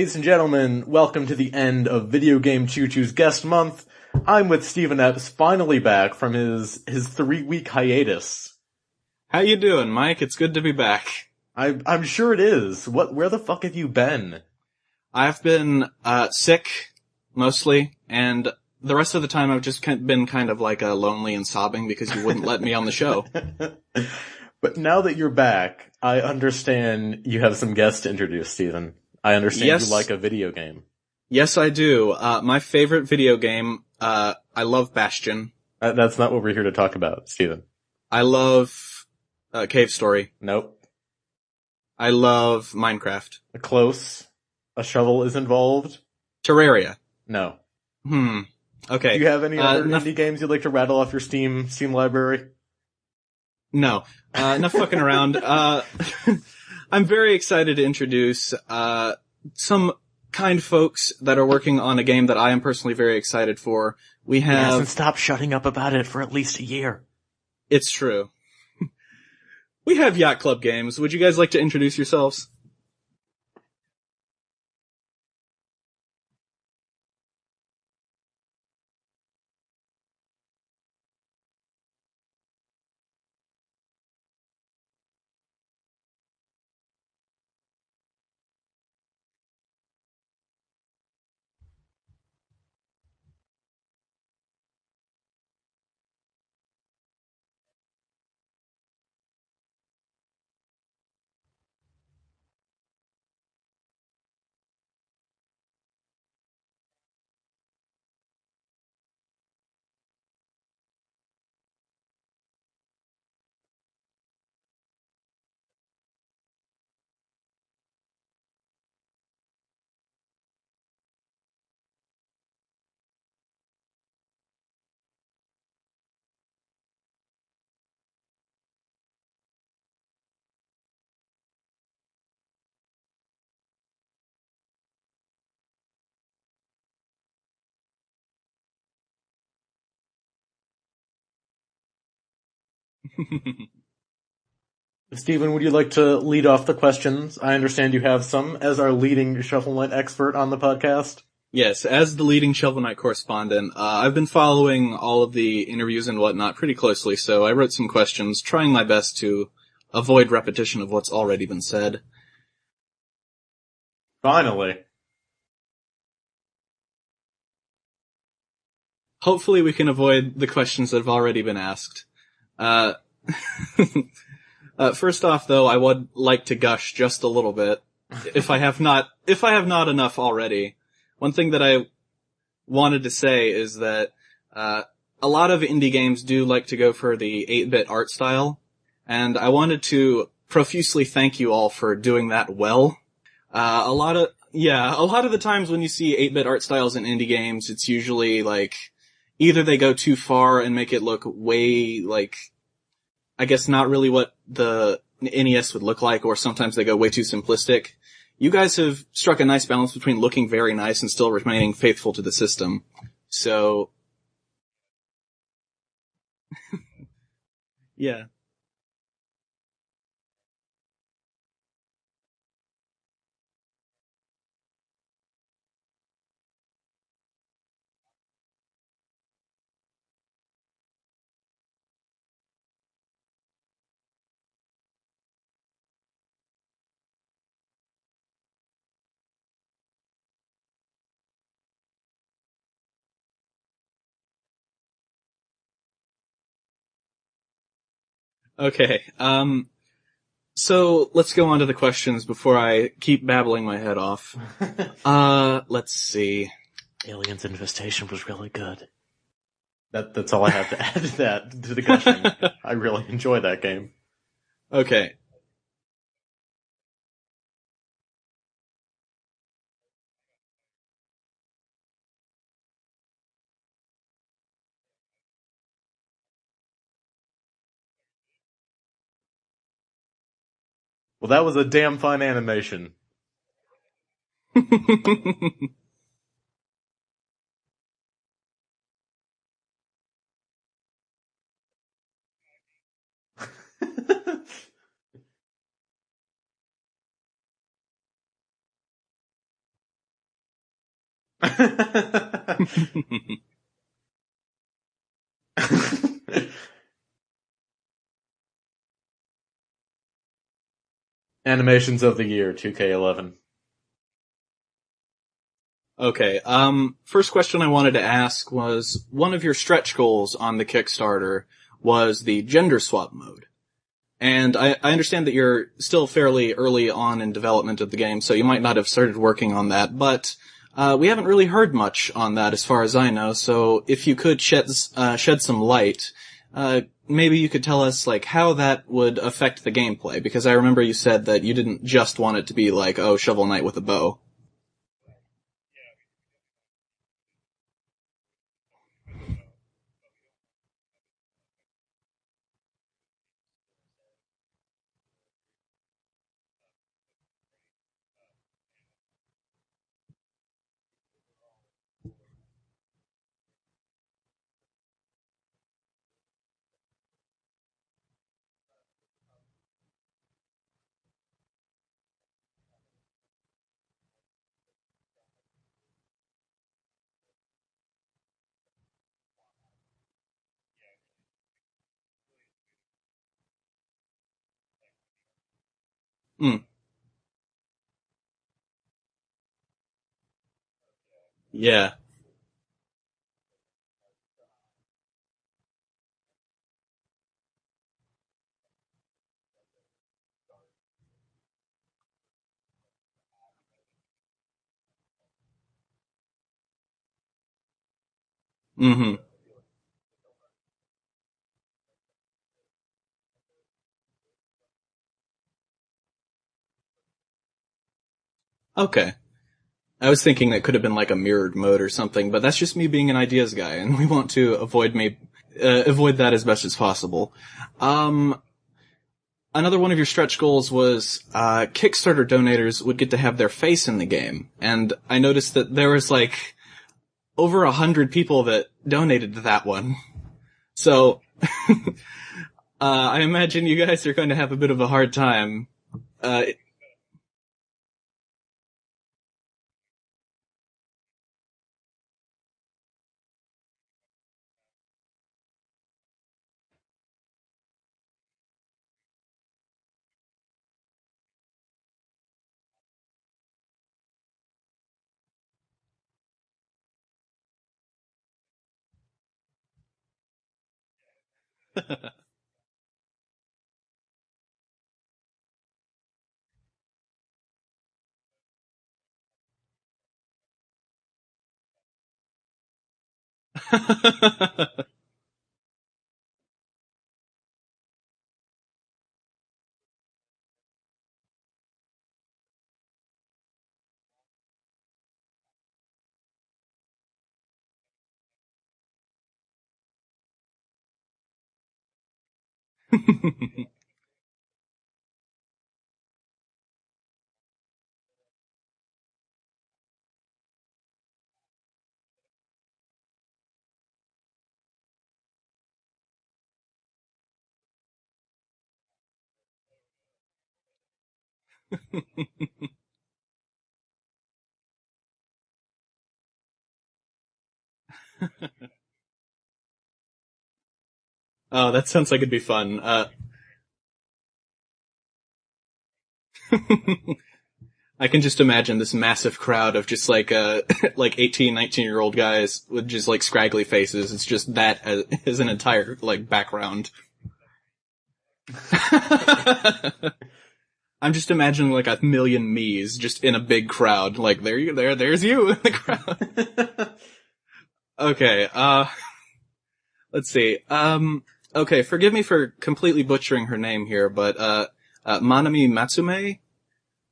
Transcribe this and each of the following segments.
Ladies and gentlemen, welcome to the end of Video Game Choo Choo's guest month. I'm with Steven Epps, finally back from his 3-week hiatus. How you doing, Mike? It's good to be back. I'm sure it is. Where the fuck have you been? I've been sick, mostly, and the rest of the time I've just been kind of like lonely and sobbing because you wouldn't let me on the show. But now that you're back, I understand you have some guests to introduce, Steven. I understand you like a video game. Yes, I do. My favorite video game, I love Bastion. That's not what we're here to talk about, Steven. I love Cave Story. Nope. I love Minecraft. Close. A shovel is involved. Terraria. No. Okay. Do you have any other indie games you'd like to rattle off your Steam library? No. Enough fucking around. I'm very excited to introduce some kind folks that are working on a game that I am personally very excited for. He hasn't stopped shutting up about it for at least a year. It's true. We have Yacht Club Games. Would you guys like to introduce yourselves? Steven, would you like to lead off the questions? I understand you have some as our leading Shovel Knight expert on the podcast. Yes, as the leading Shovel Knight correspondent, I've been following all of the interviews and whatnot pretty closely, so I wrote some questions, trying my best to avoid repetition of what's already been said. Finally. Hopefully we can avoid the questions that have already been asked. First off, though, I would like to gush just a little bit, if I have not enough already. One thing that I wanted to say is that a lot of indie games do like to go for the 8-bit art style, and I wanted to profusely thank you all for doing that well. A lot of the times when you see 8-bit art styles in indie games, it's usually like either they go too far and make it look way like, I guess not really what the NES would look like, or sometimes they go way too simplistic. You guys have struck a nice balance between looking very nice and still remaining faithful to the system. So, yeah. Okay, so let's go on to the questions before I keep babbling my head off. Let's see. Aliens Infestation was really good. That's all I have to add to the gushing. I really enjoy that game. Okay. Well, that was a damn fine animation. Animations of the year, 2K11. Okay, first question I wanted to ask was, one of your stretch goals on the Kickstarter was the gender swap mode. And I understand that you're still fairly early on in development of the game, so you might not have started working on that, but we haven't really heard much on that as far as I know, so if you could shed some light, maybe you could tell us, like, how that would affect the gameplay, because I remember you said that you didn't just want it to be like, oh, Shovel Knight with a bow. Mm, yeah. Mm-hmm. Okay. I was thinking that could have been like a mirrored mode or something, but that's just me being an ideas guy, and we want to avoid that as best as possible. Um, Another one of your stretch goals was Kickstarter donators would get to have their face in the game, and I noticed that there was like over 100 people that donated to that one. So I imagine you guys are going to have a bit of a hard time. Uh, Oh, that sounds like it'd be fun. I can just imagine this massive crowd of just like like 18, 19-year-old guys with just like scraggly faces. It's just that as an entire like background. I'm just imagining like a million me's just in a big crowd. Like there's you in the crowd. Okay, let's see. Okay, forgive me for completely butchering her name here, but Manami Matsume.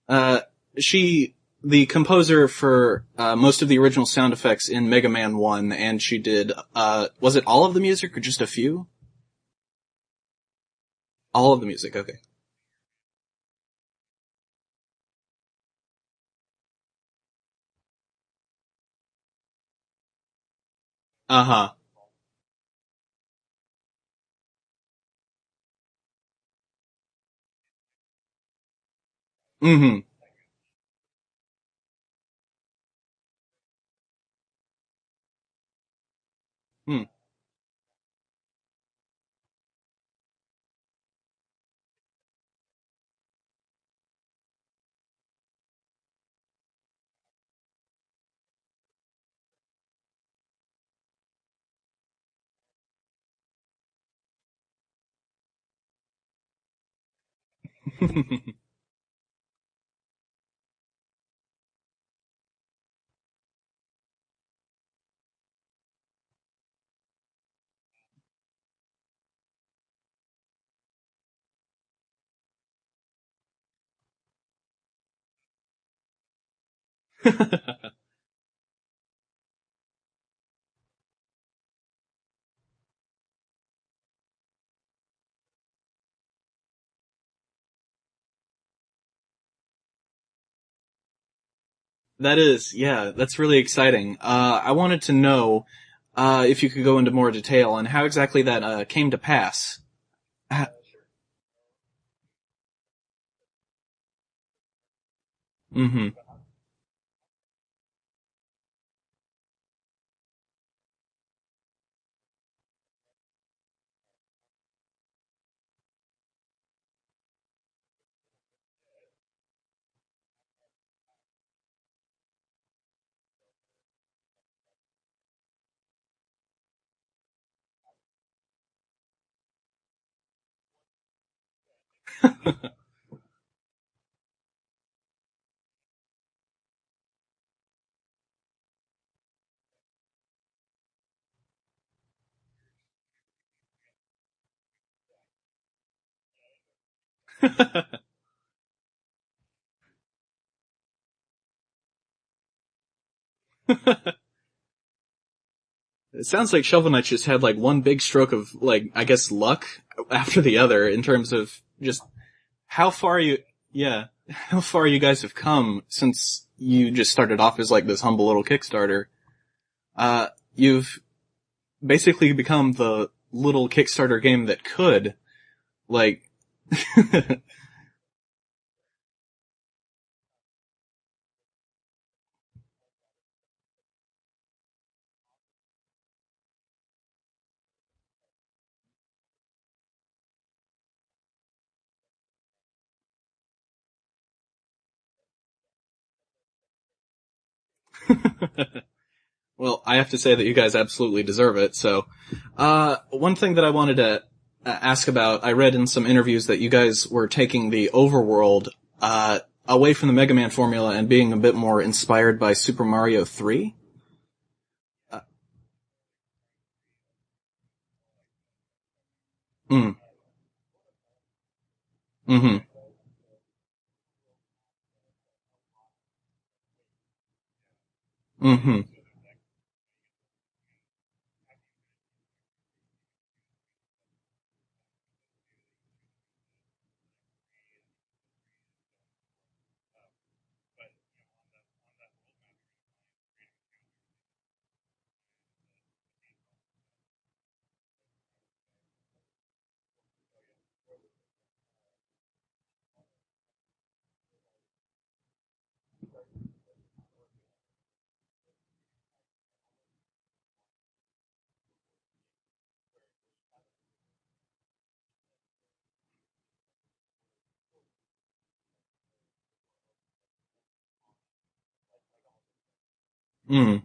Uh, she, the composer for most of the original sound effects in Mega Man 1, and she did, was it all of the music or just a few? All of the music, okay. Uh-huh. Mm-hmm. Hmm. That's really exciting. I wanted to know if you could go into more detail on how exactly that came to pass. Mm-hmm. It sounds like Shovel Knight just had like one big stroke of like I guess luck after the other in terms of just how far you yeah how far you guys have come since you just started off as like this humble little Kickstarter. You've basically become the little Kickstarter game that could like. Well, I have to say that you guys absolutely deserve it. So, one thing that I wanted to ask about, I read in some interviews that you guys were taking the overworld away from the Mega Man formula and being a bit more inspired by Super Mario 3. Uh, mm, mm-hmm, mm-hmm. Mm.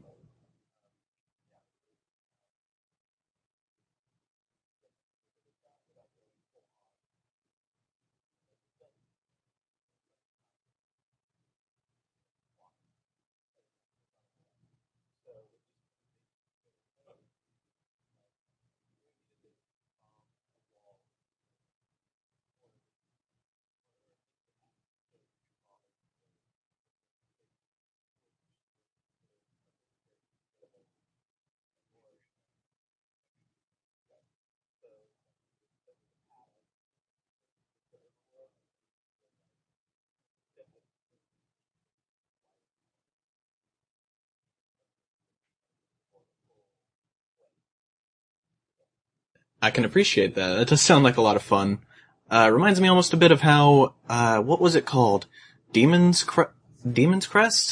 I can appreciate that. That does sound like a lot of fun. Reminds me almost a bit of how, what was it called? Demon's Crest?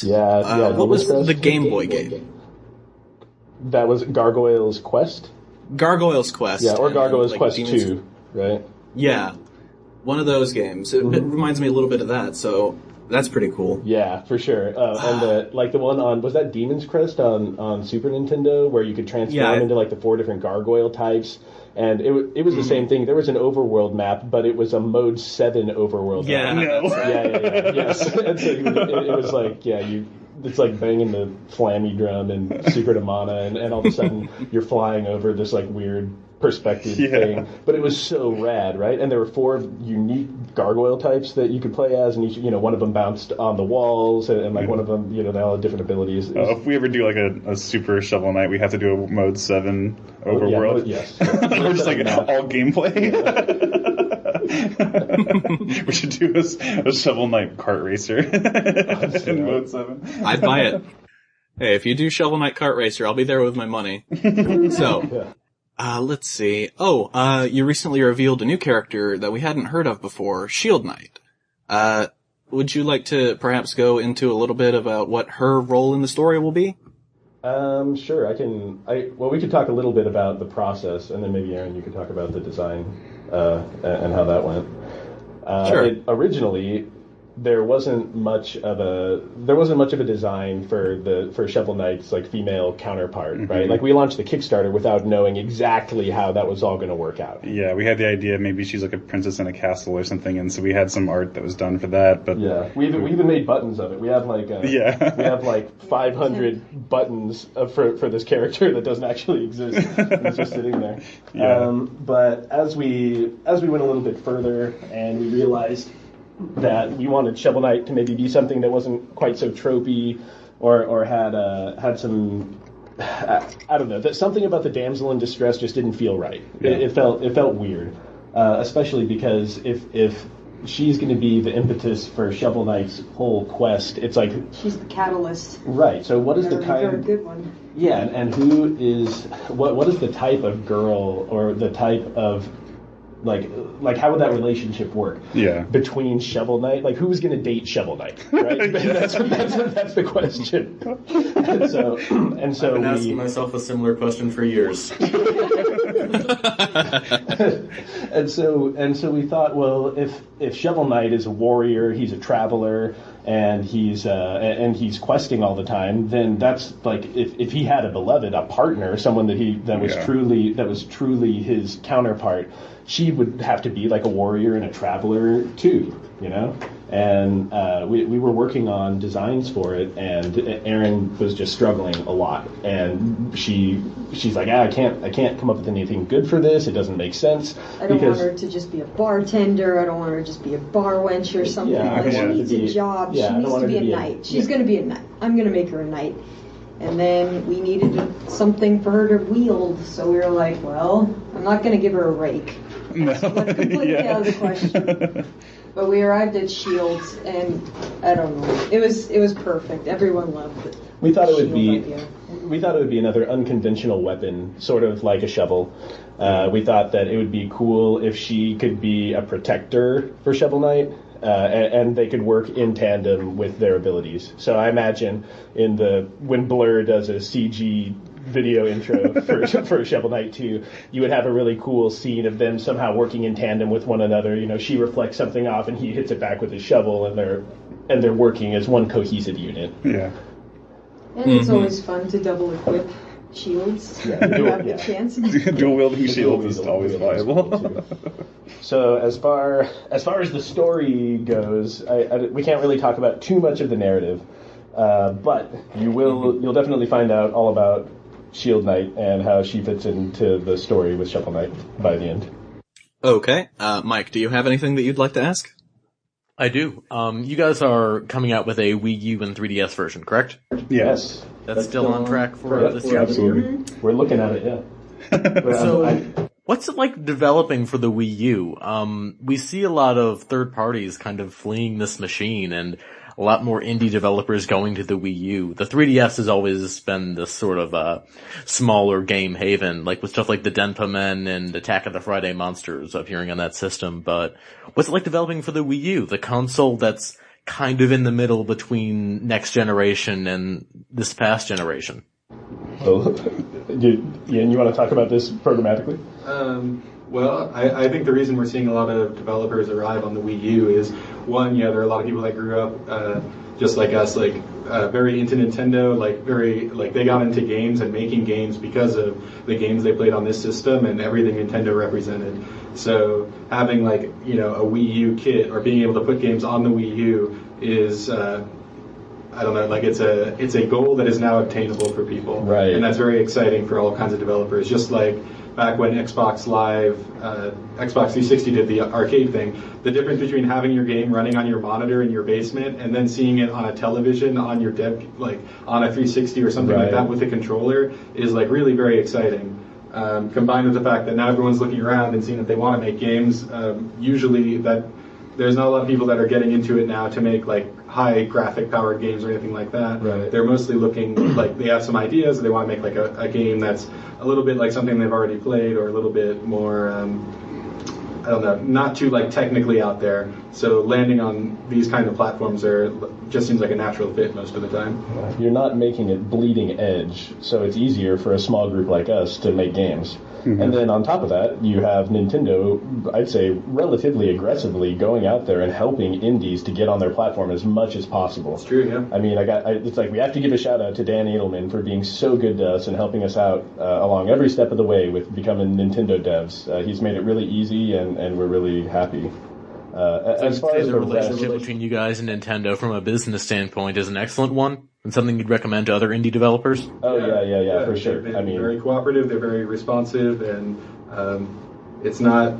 Yeah, What Demon's was the Crest was a Game Boy Game Boy game? game. That was Gargoyle's Quest? Gargoyle's Quest. Yeah, or Gargoyle's Quest Demons... 2, right? Yeah. One of those games. It reminds me a little bit of that, so that's pretty cool. Yeah, for sure. And the one on, was that Demon's Crest on Super Nintendo, where you could transform into like the 4 different gargoyle types? And it was the same thing. There was an overworld map, but it was a mode 7 overworld map. Yes. And so it was like, it's like banging the flammy drum in Secret of Mana, and all of a sudden you're flying over this like weird perspective thing. But it was so rad, right? And there were 4 unique gargoyle types that you could play as, and each, one of them bounced on the walls, and like one of them, they all had different abilities. If we ever do like a Super Shovel Knight, we have to do a mode 7 overworld. Yes. Or just like all gameplay. We should do a Shovel Knight kart racer in mode 7. I'd buy it. Hey, if you do Shovel Knight kart racer, I'll be there with my money. So, let's see. You recently revealed a new character that we hadn't heard of before, Shield Knight. Would you like to perhaps go into a little bit about what her role in the story will be? Sure. We could talk a little bit about the process, and then maybe Erin, you could talk about the design and how that went. Sure. Originally, there wasn't much of a design for Shovel Knight's like female counterpart, right? Like we launched the Kickstarter without knowing exactly how that was all going to work out. Yeah, we had the idea maybe she's like a princess in a castle or something, and so we had some art that was done for that. But yeah, we even made buttons of it. We have like we have like 500 buttons for this character that doesn't actually exist. It's just sitting there. Yeah. But as we went a little bit further and we realized that we wanted Shovel Knight to maybe be something that wasn't quite so tropey, or had some I don't know, that something about the damsel in distress just didn't feel right. Yeah. It felt weird, especially because if she's going to be the impetus for Shovel Knight's whole quest, it's like she's the catalyst. Right. So what is the kind? Very good one. Yeah, and who is what is the type of girl or the type of like how would that relationship work? Yeah. Between Shovel Knight, like who's going to date Shovel Knight? Right. that's the question. And so I've been asking myself a similar question for years. and so we thought, well, if Shovel Knight is a warrior, he's a traveler, and he's questing all the time, then that's like if he had a beloved, a partner, someone that was truly his counterpart, she would have to be like a warrior and a traveler too, And we were working on designs for it, and Erin was just struggling a lot. And she's like, I can't come up with anything good for this. It doesn't make sense. I don't want her to just be a bartender. I don't want her to just be a bar wench or something. She needs a job. She needs to be a knight. She's going to be a knight. I'm going to make her a knight. And then we needed something for her to wield, so we were like, well, I'm not going to give her a rake. No. So that's completely out of the question. But we arrived at shields, and I don't know. It was perfect. Everyone loved it. We thought it would be another unconventional weapon, sort of like a shovel. We thought that it would be cool if she could be a protector for Shovel Knight. And they could work in tandem with their abilities. So I imagine when Blur does a CG video intro for Shovel Knight 2, you would have a really cool scene of them somehow working in tandem with one another. She reflects something off and he hits it back with his shovel, and they're working as one cohesive unit. Yeah. And it's always fun to double equip shields. Yeah, you have the chance. Dual wielding shields is always viable. So as far as the story goes, we can't really talk about too much of the narrative, but you'll definitely find out all about Shield Knight and how she fits into the story with Shovel Knight by the end. Okay, Mike, do you have anything that you'd like to ask? I do. You guys are coming out with a Wii U and 3DS version, correct? Yes. That's still on track for this year? Absolutely. We're looking at it, yeah. So, what's it like developing for the Wii U? We see a lot of third parties kind of fleeing this machine, and a lot more indie developers going to the Wii U. The 3DS has always been this sort of smaller game haven, like with stuff like the Denpa Men and Attack of the Friday Monsters appearing on that system. But what's it like developing for the Wii U, the console that's kind of in the middle between next generation and this past generation? Well, Ian, you want to talk about this programmatically? Well, I think the reason we're seeing a lot of developers arrive on the Wii U is, one, there are a lot of people that grew up just like us, very into Nintendo, they got into games and making games because of the games they played on this system and everything Nintendo represented. So having a Wii U kit or being able to put games on the Wii U is it's a goal that is now obtainable for people, right? And that's very exciting for all kinds of developers. Just like back when Xbox Live, Xbox 360 did the arcade thing, the difference between having your game running on your monitor in your basement and then seeing it on a television on your on a 360 or something like that with a controller is really very exciting. Combined with the fact that now everyone's looking around and seeing if they want to make games, usually that there's not a lot of people that are getting into it now to make high graphic powered games or anything like that. Right. They're mostly looking they have some ideas, they want to make a game that's a little bit like something they've already played or a little bit more not too technically out there. So landing on these kind of platforms just seems like a natural fit most of the time. You're not making it bleeding edge, so it's easier for a small group like us to make games. Mm-hmm. And then on top of that, you have Nintendo, I'd say relatively aggressively going out there and helping indies to get on their platform as much as possible. It's true, yeah. I mean, it's we have to give a shout out to Dan Edelman for being so good to us and helping us out along every step of the way with becoming Nintendo devs. He's made it really easy, and we're really happy. As far as the relationship between you guys and Nintendo from a business standpoint is an excellent one, and something you'd recommend to other indie developers? Oh, yeah, for sure. They're very cooperative, they're very responsive, and it's not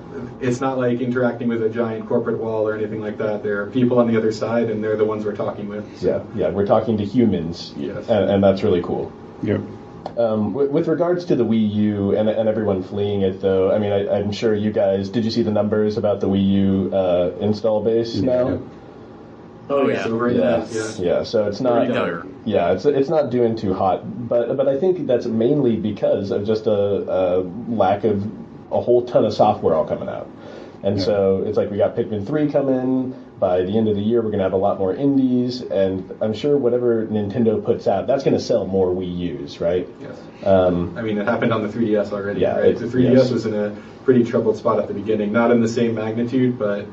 like interacting with a giant corporate wall or anything like that. There are people on the other side, and they're the ones we're talking with. So. Yeah, we're talking to humans, yes. and that's really cool. Yep. With regards to the Wii U and everyone fleeing it, though, I mean, I'm sure you guys, did you see the numbers about the Wii U install base now? Oh yeah, yeah. So it's not, it's not doing too hot, but I think that's mainly because of just a lack of a whole ton of software all coming out, and so it's we got Pikmin 3 coming. By the end of the year, we're going to have a lot more indies, and I'm sure whatever Nintendo puts out, that's going to sell more Wii U's, right? Yes. It happened on the 3DS already. Yeah, right? The 3DS was in a pretty troubled spot at the beginning. Not in the same magnitude, but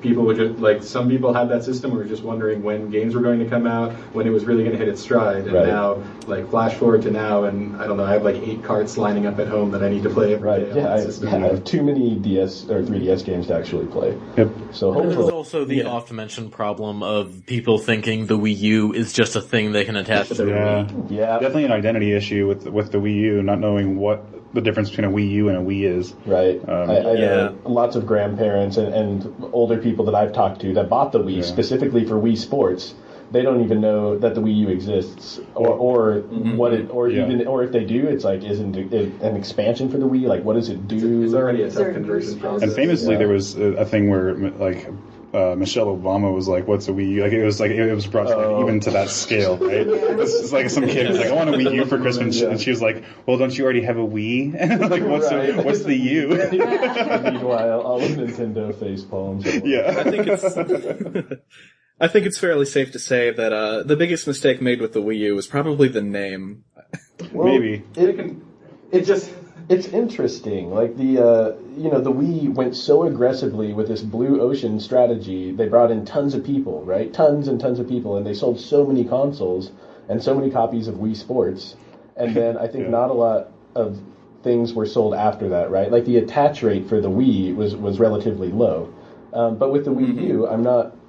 people would just, some people had that system and were just wondering when games were going to come out, when it was really going to hit its stride. And now, flash forward to now, and I don't know, I have 8 carts lining up at home that I need to play every day on that system. I have too many DS or 3DS games to actually play. Yep. So hopefully. There's also the often-mentioned problem of people thinking the Wii U is just a thing they can attach to their Wii. Yeah. Definitely an identity issue with the Wii U, not knowing what the difference between a Wii U and a Wii is. Right. I know lots of grandparents and older people that I've talked to that bought the Wii specifically for Wii Sports. They don't even know that the Wii U exists, or what it, or even, or if they do, it's isn't it an expansion for the Wii? What does it do? It's already a tough conversion process. And famously, there was a thing where Michelle Obama was "What's a Wii U?" It was brought even to that scale, right? It's some kid was I want a Wii U for Christmas, and she was like, "Well, don't you already have a Wii?" What's the U? Meanwhile, all of Nintendo face palms. I think it's fairly safe to say that the biggest mistake made with the Wii U was probably the name. Well, maybe it's interesting. The Wii went so aggressively with this blue ocean strategy. They brought in tons of people, right? Tons and tons of people, and they sold so many consoles and so many copies of Wii Sports. And then I think not a lot of things were sold after that, right? The attach rate for the Wii was relatively low. But with the Wii U,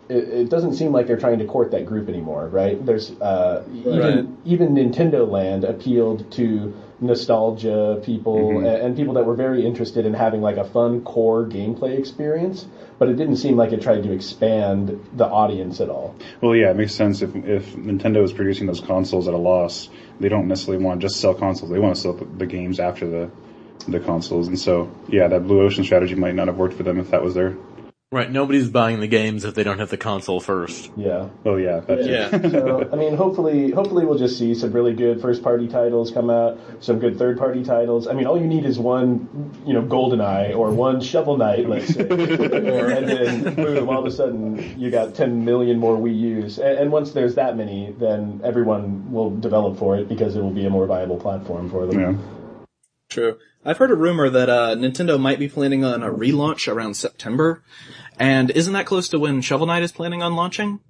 it doesn't seem like they're trying to court that group anymore, right? There's even Nintendo Land appealed to nostalgia people and people that were very interested in having a fun core gameplay experience, but it didn't seem like it tried to expand the audience at all. Well, yeah, it makes sense if Nintendo is producing those consoles at a loss, they don't necessarily want to just sell consoles. They want to sell the games after the consoles, and so that Blue Ocean strategy might not have worked for them if that was their Right, nobody's buying the games if they don't have the console first. Yeah. Oh yeah. So, I mean, hopefully we'll just see some really good first-party titles come out, some good third-party titles. I mean, all you need is one, GoldenEye or one Shovel Knight, let's say. And then, boom, all of a sudden, you got 10 million more Wii U's. And once there's that many, then everyone will develop for it because it will be a more viable platform for them. Yeah. True. I've heard a rumor that Nintendo might be planning on a relaunch around September. And isn't that close to when Shovel Knight is planning on launching?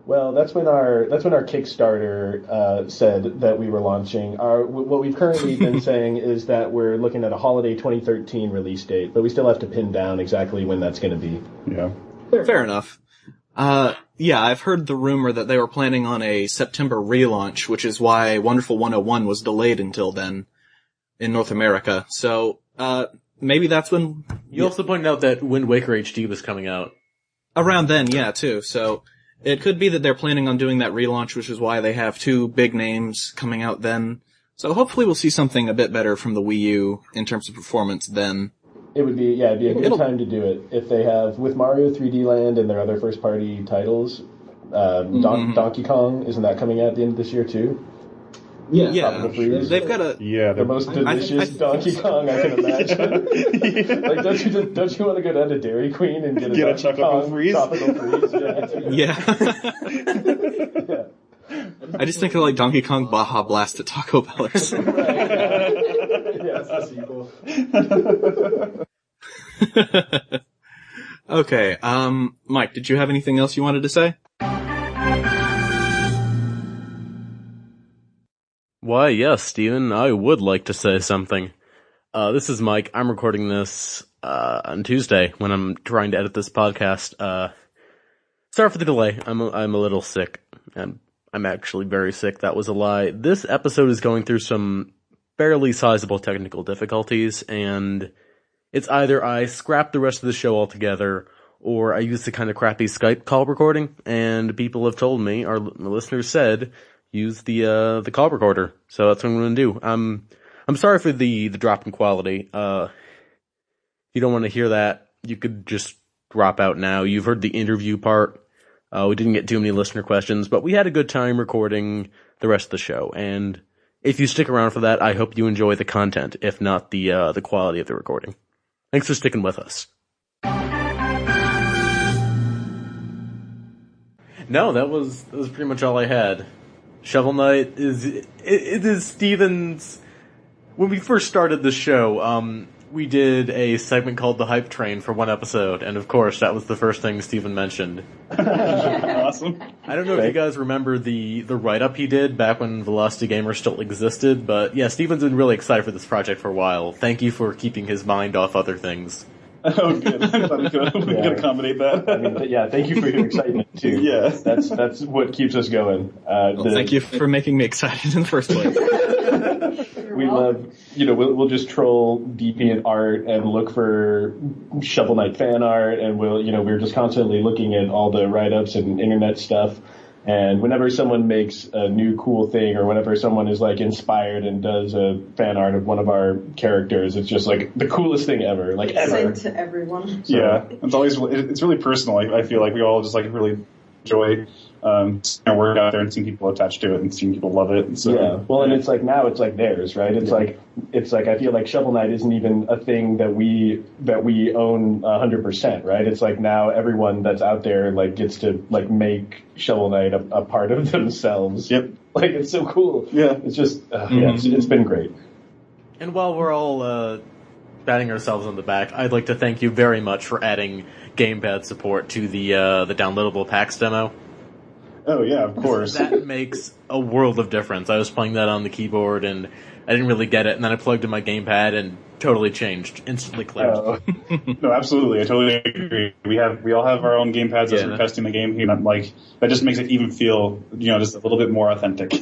Well, that's when our Kickstarter said that we were launching. What we've currently been saying is that we're looking at a holiday 2013 release date, but we still have to pin down exactly when that's going to be. Yeah. Fair enough. Yeah, I've heard the rumor that they were planning on a September relaunch, which is why Wonderful 101 was delayed until then in North America. So, maybe that's when... You also pointed out that Wind Waker HD was coming out. Around then, yeah, too. So, it could be that they're planning on doing that relaunch, which is why they have two big names coming out then. So hopefully we'll see something a bit better from the Wii U in terms of performance then. It'd be a good time to do it. If they have, with Mario 3D Land and their other first-party titles, Donkey Kong, isn't that coming out at the end of this year too? Yeah. They've got the most delicious Donkey Kong I can imagine. Like, don't you want to go down to Dairy Queen and get a tropical freeze? Yeah. I just think of like Donkey Kong Baja Blast at Taco Bell or something. That's the sequel. Okay, Mike, did you have anything else you wanted to say? Why, yes, Steven, I would like to say something. This is Mike. I'm recording this on Tuesday when I'm trying to edit this podcast. Sorry for the delay. I'm a little sick, and I'm actually very sick. That was a lie. This episode is going through some fairly sizable technical difficulties, and it's either I scrap the rest of the show altogether, or I use the kind of crappy Skype call recording, and people have told me, our listeners said, use the call recorder. So that's what I'm going to do. I'm sorry for the drop in quality. If you don't want to hear that, you could just drop out now. You've heard the interview part. We didn't get too many listener questions, but we had a good time recording the rest of the show. And if you stick around for that, I hope you enjoy the content, if not the quality of the recording. Thanks for sticking with us. No, that was pretty much all I had. Shovel Knight it is Steven's. When we first started the show, we did a segment called The Hype Train for one episode, and of course that was the first thing Steven mentioned. Awesome. I don't know if you guys remember the write-up he did back when Velocity Gamer still existed, but yeah, Steven's been really excited for this project for a while. Thank you for keeping his mind off other things. Oh, good. I thought we could accommate that. I mean, yeah, thank you for your excitement, too. Yeah. That's what keeps us going. Thank you for making me excited in the first place. We love, we'll just troll DeviantArt and look for Shovel Knight fan art, and we're just constantly looking at all the write-ups and internet stuff. And whenever someone makes a new cool thing, or whenever someone is like inspired and does a fan art of one of our characters, it's just like the coolest thing ever, ever. Sent to everyone. So, yeah, it's really personal. I feel like we all just really enjoy work out there and seeing people attached to it and seeing people love it. And so, yeah, well, and it's like now it's like theirs, right? It's like I feel like Shovel Knight isn't even a thing that we own 100%, right? It's like now everyone that's out there gets to make Shovel Knight a part of themselves. Yep, it's so cool. Yeah, it's just it's been great. And while we're all patting ourselves on the back, I'd like to thank you very much for adding gamepad support to the downloadable PAX demo. Oh yeah, of course. That makes a world of difference. I was playing that on the keyboard and I didn't really get it, and then I plugged in my gamepad and totally changed, instantly cleared. No, absolutely, I totally agree. We all have our own gamepads as we're testing the game. That just makes it even feel just a little bit more authentic.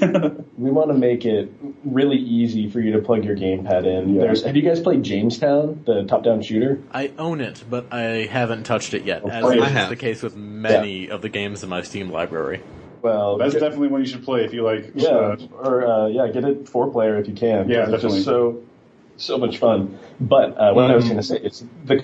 We want to make it really easy for you to plug your gamepad in. Yeah. Have you guys played Jamestown, the top-down shooter? I own it, but I haven't touched it yet, as is the case with many of the games in my Steam library. Well, that's definitely one you should play if you like. Yeah, get it 4-player if you can. Yeah, definitely. It's just so much fun. But what I was going to say, it's the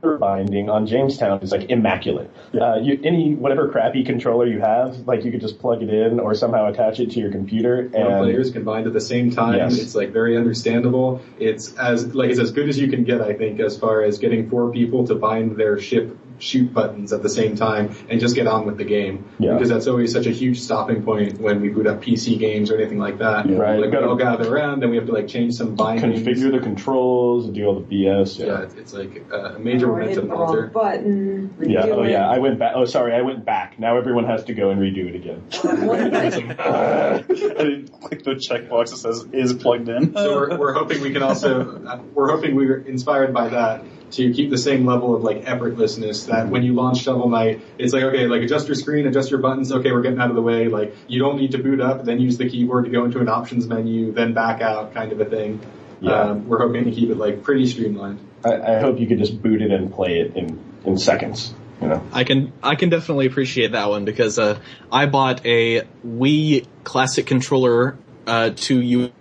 binding on Jamestown is like immaculate. Whatever crappy controller you have, like you could just plug it in or somehow attach it to your computer. And players combined at the same time. Yes. It's like very understandable. It's as good as you can get, I think, as far as getting 4 people to bind their ship shoot buttons at the same time and just get on with the game. Yeah. Because that's always such a huge stopping point when we boot up PC games or anything like that. Yeah, right. Like we all gather around, then we have to like change some bindings. Configure the controls, do all the BS. Yeah, it's like a major momentum alter. Button. I went back. Oh, sorry, I went back. Now everyone has to go and redo it again. I didn't click the checkbox that says is plugged in. So we're hoping we can also, we're inspired by that to keep the same level of like effortlessness that when you launch Shovel Knight, it's like, okay, like adjust your screen, adjust your buttons, okay, we're getting out of the way, like you don't need to boot up, then use the keyboard to go into an options menu, then back out kind of a thing. Yeah. We're hoping to keep it like pretty streamlined. I hope you could just boot it and play it in seconds. You know? I can definitely appreciate that one because I bought a Wii Classic controller to USB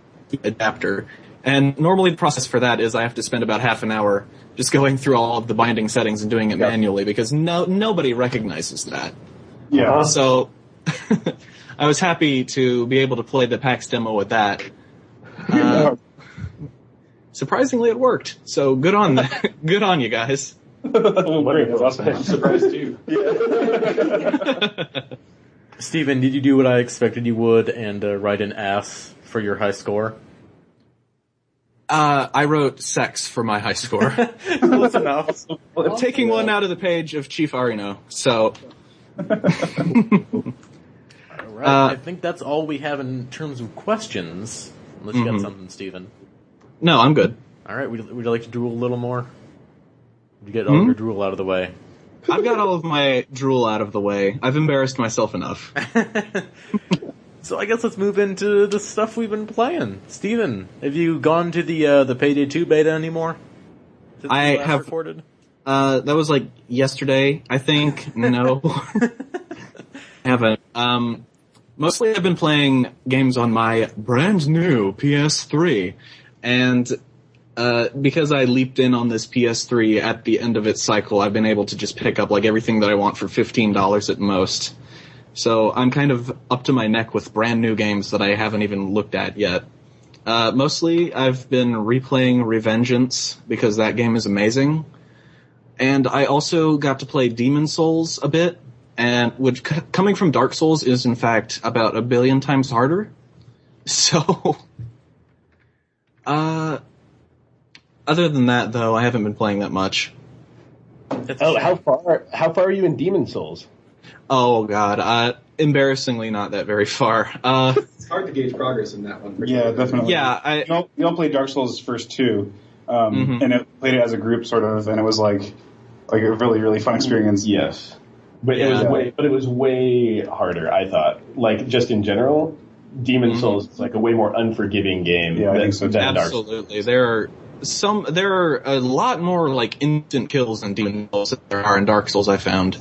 adapter, and normally the process for that is I have to spend about half an hour just going through all of the binding settings and doing it manually because nobody recognizes that. Yeah. So I was happy to be able to play the PAX demo with that. Surprisingly, it worked. So good on that. Good on you guys. I'm surprised too. Steven, did you do what I expected you would and write an S for your high score? I wrote sex for my high score. Close enough. I'm taking one out of the page of Chief Arino, so. Alright, I think that's all we have in terms of questions. Unless you got something, Steven. No, I'm good. Alright, would you like to drool a little more? Did you get all your drool out of the way? I've got all of my drool out of the way. I've embarrassed myself enough. So I guess let's move into the stuff we've been playing. Steven, have you gone to the Payday 2 beta anymore? I have recorded. That was like yesterday, I think. No. I haven't. Mostly I've been playing games on my brand new PS3. And because I leaped in on this PS3 at the end of its cycle, I've been able to just pick up like everything that I want for $15 at most. So I'm kind of up to my neck with brand new games that I haven't even looked at yet. Mostly I've been replaying Revengeance because that game is amazing. And I also got to play Demon's Souls a bit, and which coming from Dark Souls is in fact about 1 billion times harder. So, other than that though, I haven't been playing that much. How far are you in Demon's Souls? Oh god, embarrassingly not that very far. It's hard to gauge progress in that one. Yeah, definitely. Yeah, you don't play Dark Souls first two, and played it as a group sort of, and it was like a really, really fun experience. Yes. But it was way harder, I thought. Like, just in general, Demon's Souls is like a way more unforgiving game than Dark Souls. Absolutely. There are a lot more like instant kills in Demon's Souls than there are in Dark Souls, I found.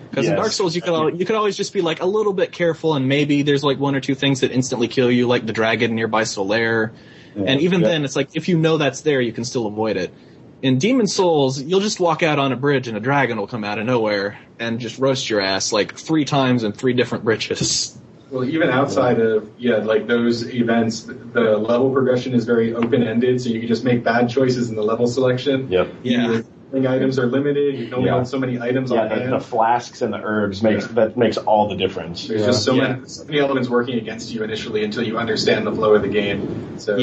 Because in Dark Souls, you could always just be like a little bit careful, and maybe there's like 1 or 2 things that instantly kill you, like the dragon nearby Solaire. Yeah. And even then, it's like if you know that's there, you can still avoid it. In Demon's Souls, you'll just walk out on a bridge and a dragon will come out of nowhere and just roast your ass like 3 times in 3 different bridges. Well, even outside of, like those events, the level progression is very open-ended, so you can just make bad choices in the level selection. Yep. Yeah. Items are limited. You can only hold so many items on hand. The flasks and the herbs makes all the difference. There's just so many elements working against you initially until you understand the flow of the game. So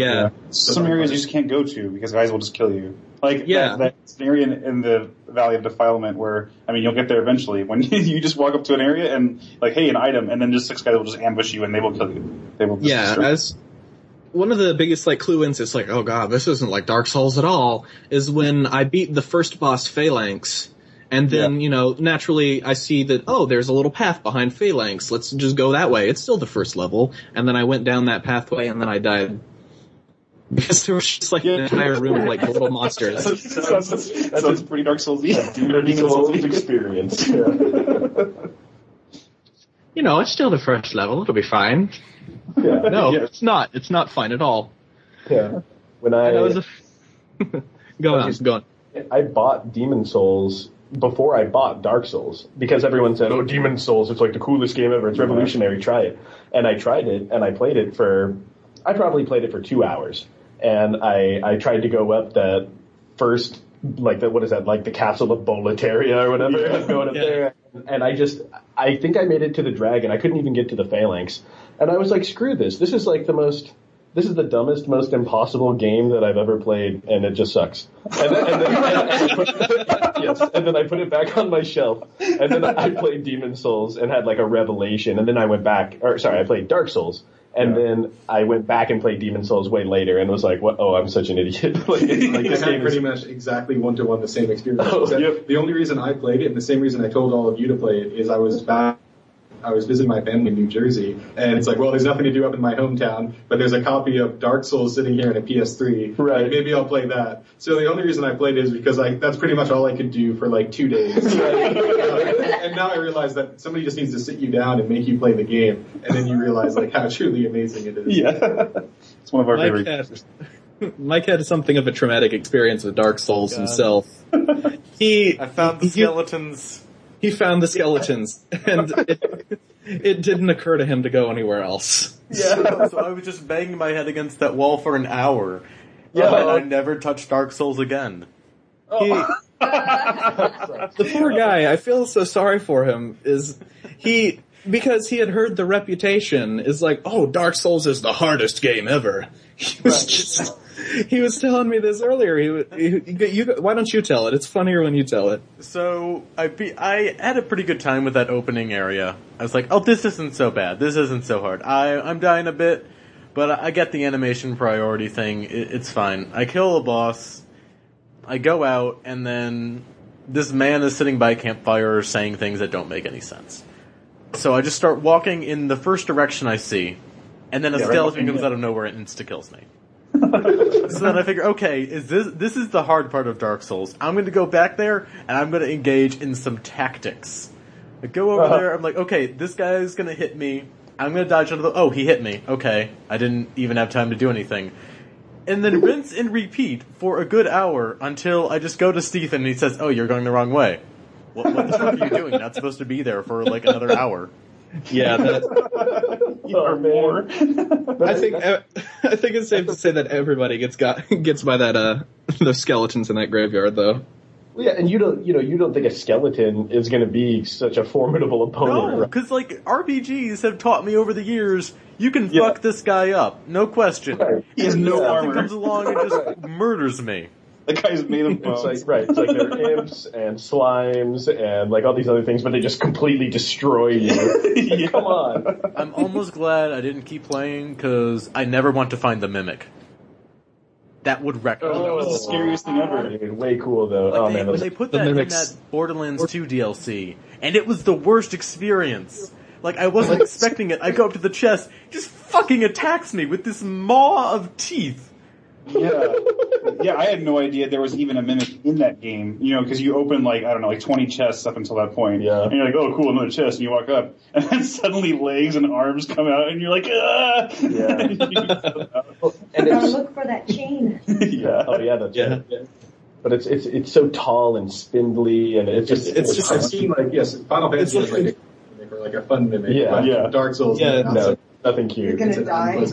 some areas you just can't go to because guys will just kill you. Like that area in the Valley of Defilement where, I mean, you'll get there eventually. When you just walk up to an area and like, hey, an item, and then just 6 guys will just ambush you and they will kill you. They will just destroy you. As one of the biggest like clue-ins is like, oh god, this isn't like Dark Souls at all, is when I beat the first boss Phalanx, and then, naturally I see that, oh, there's a little path behind Phalanx, let's just go that way. It's still the first level, and then I went down that pathway and then I died. Because there was just like an entire room of like little monsters. That's pretty Dark Souls-y. Dark Souls experience. It's still the first level, it'll be fine. Yeah. No, it's not. It's not fine at all. Yeah. When go on. I bought Demon Souls before I bought Dark Souls because everyone said, "Oh, Demon Souls, it's like the coolest game ever. It's revolutionary. Try it." And I tried it, and I probably played it for 2 hours, and I tried to go up that first, like the Castle of Boletaria or whatever. I was going up there, and I think I made it to the dragon. I couldn't even get to the phalanx, and I was like, "Screw this! This is the dumbest, most impossible game that I've ever played, and it just sucks." And then I put it back on my shelf, and then I played Demon Souls and had like a revelation, and then I played Dark Souls, and then I went back and played Demon Souls way later, and was like, "What? Oh, I'm such an idiot!" This game pretty much exactly 1-to-1 the same experience. The only reason I played it, and the same reason I told all of you to play it, is I was visiting my family in New Jersey, and it's like, well, there's nothing to do up in my hometown, but there's a copy of Dark Souls sitting here in a PS3. Right. Like, maybe I'll play that. So the only reason I played it is because that's pretty much all I could do for like 2 days. And now I realize that somebody just needs to sit you down and make you play the game, and then you realize like how truly amazing it is. Yeah. It's one of our favorite. Mike had something of a traumatic experience with Dark Souls himself. I found the skeletons. He found the skeletons, and it didn't occur to him to go anywhere else. Yeah, so I was just banging my head against that wall for an hour. Yeah, and I never touched Dark Souls again. The poor guy, I feel so sorry for him, because he had heard the reputation, is like, oh, Dark Souls is the hardest game ever. He was telling me this earlier. Why don't you tell it? It's funnier when you tell it. So, I had a pretty good time with that opening area. I was like, oh, this isn't so bad. This isn't so hard. I'm dying a bit, but I get the animation priority thing. It's fine. I kill a boss, I go out, and then this man is sitting by a campfire saying things that don't make any sense. So I just start walking in the first direction I see, and then a skeleton comes out of nowhere and insta-kills me. So then I figure, okay, this is the hard part of Dark Souls. I'm going to go back there, and I'm going to engage in some tactics. I go over there, I'm like, okay, this guy is going to hit me. I'm going to dodge under oh, he hit me. Okay, I didn't even have time to do anything. And then rinse and repeat for a good hour until I just go to Stephen and he says, oh, you're going the wrong way. What the fuck are you doing? You're not supposed to be there for like another hour. Yeah, or more. I think it's safe to say that everybody gets by that the skeletons in that graveyard, though. Well, yeah, and you don't think a skeleton is going to be such a formidable opponent? No, because like RPGs have taught me over the years, you can fuck this guy up, no question. Right. He has no armor. Comes along and just murders me. The guy's made of bones. It's like they're imps and slimes and like all these other things, but they just completely destroy you. Come on. I'm almost glad I didn't keep playing because I never want to find the mimic. That would wreck me. That was the scariest thing ever. Way cool though. Like they put that in that Borderlands 2 DLC, and it was the worst experience. Like I wasn't expecting it. I go up to the chest, it just fucking attacks me with this maw of teeth. Yeah, I had no idea there was even a mimic in that game, because you open, 20 chests up until that point. Yeah. And you're like, oh, cool, another chest, and you walk up, and then suddenly legs and arms come out, and you're like, ah! Yeah. And gotta look for that chain. Yeah. Oh, yeah, that's right. Yeah. But it's so tall and spindly, and it's just I've seen, Final Fantasy is like a fun mimic. Yeah. Dark Souls. No, nothing cute. You're gonna die.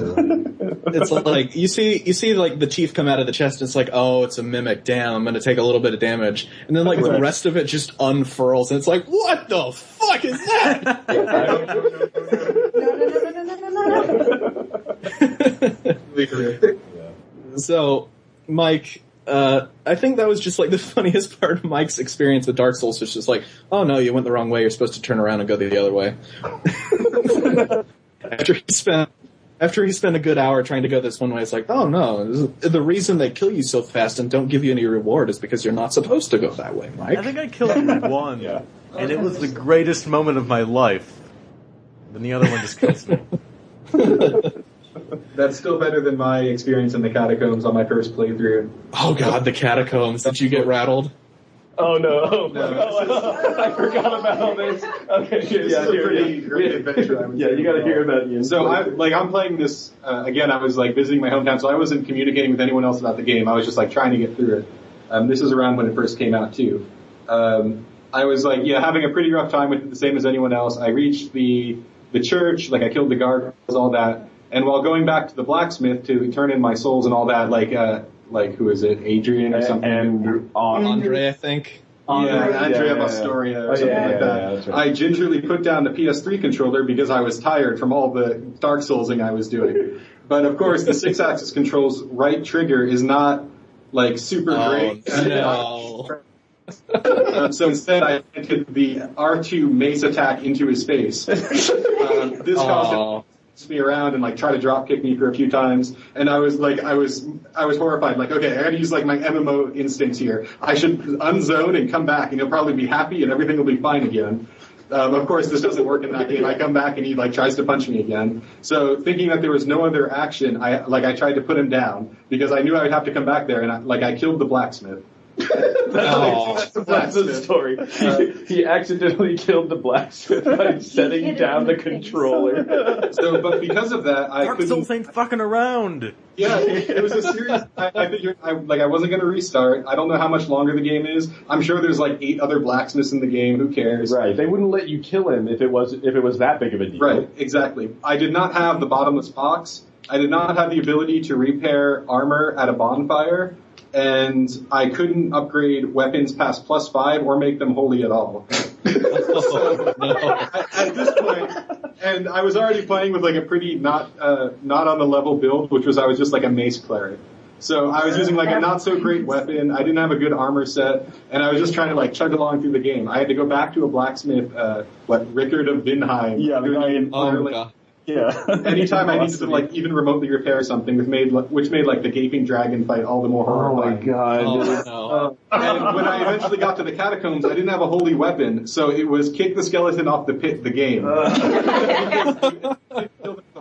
It's like you see like the teeth come out of the chest. And it's like, oh, it's a mimic. Damn, I'm gonna take a little bit of damage, and then the rest of it just unfurls, and it's like, what the fuck is that? No. So, Mike, I think that was just like the funniest part of Mike's experience with Dark Souls. Was just like, oh no, you went the wrong way. You're supposed to turn around and go the other way. After he spent a good hour trying to go this one way, it's like, oh no, the reason they kill you so fast and don't give you any reward is because you're not supposed to go that way, Mike. I think I killed one, and it was the greatest moment of my life. Then the other one just kills me. That's still better than my experience in the catacombs on my first playthrough. Oh god, the catacombs. Did you get rattled? Oh no! I forgot about all this. Okay, this is a pretty great adventure. You got to hear about you. So I'm playing this again. I was visiting my hometown, so I wasn't communicating with anyone else about the game. I was just trying to get through it. This is around when it first came out too. I was like, having a pretty rough time with it, the same as anyone else. I reached the church, like I killed the guards, all that. And while going back to the blacksmith to turn in my souls and all that, like who is it, Adrian or something? And Andre, I think. Andrea Bastoria or something like that. Yeah, right. I gingerly put down the PS3 controller because I was tired from all the Dark Soulsing I was doing. But of course, the 6-axis control's right trigger is not like super great. No. So instead, I entered the R2 mace attack into his face. This caused him to spin me around and like try to drop kick me for a few times, and I was horrified. Like, okay, I gotta use like my MMO instincts here. I should unzone and come back, and he'll probably be happy, and everything will be fine again. Of course, this doesn't work in that game. I come back and he like tries to punch me again. So thinking that there was no other action, I tried to put him down because I knew I would have to come back there, and I killed the blacksmith. That's the story. He accidentally killed the blacksmith by setting down the controller. But because of that, Dark Souls ain't fucking around. Yeah, it was a serious. I figured I wasn't going to restart. I don't know how much longer the game is. I'm sure there's like 8 other blacksmiths in the game. Who cares? Right. They wouldn't let you kill him if it was that big of a deal. Right. Exactly. I did not have the bottomless box. I did not have the ability to repair armor at a bonfire. And I couldn't upgrade weapons past +5 or make them holy at all. At this point, and I was already playing with like a pretty not on the level build, which was I was just like a mace cleric. So I was using like a not so great weapon. I didn't have a good armor set, and I was just trying to like chug along through the game. I had to go back to a blacksmith, Rickard of Vinheim. Yeah, the guy in God. Yeah. Anytime I needed to like even remotely repair something, which made like the gaping dragon fight all the more horrifying. Oh my god! Oh, no. And when I eventually got to the catacombs, I didn't have a holy weapon, so it was kick the skeleton off the pit. The game. The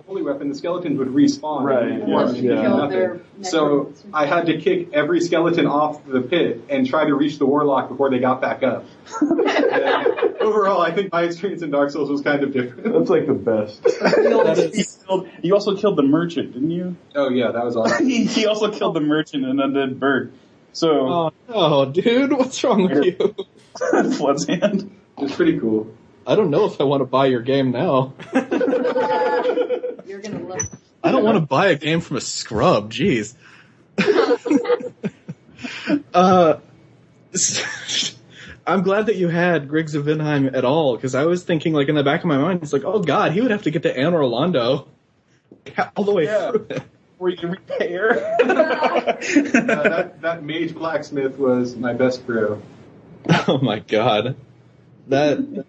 holy weapon, the skeletons would respawn. Right. Nothing. So I had to kick every skeleton off the pit and try to reach the warlock before they got back up. Overall, I think my experience in Dark Souls was kind of different. That's like the best. You also killed the merchant, didn't you? Oh yeah, that was awesome. He also killed the merchant and undead bird. So. Oh, dude, what's wrong with you? Flood's hand. It's pretty cool. I don't know if I want to buy your game now. You're gonna love it. I don't want to buy a game from a scrub. Jeez. I'm glad that you had Griggs of Vinheim at all, because I was thinking, like, in the back of my mind, it's like, oh god, he would have to get to Anne Orlando all the way through it. Where you can repair. That mage blacksmith was my best bro. Oh my god. That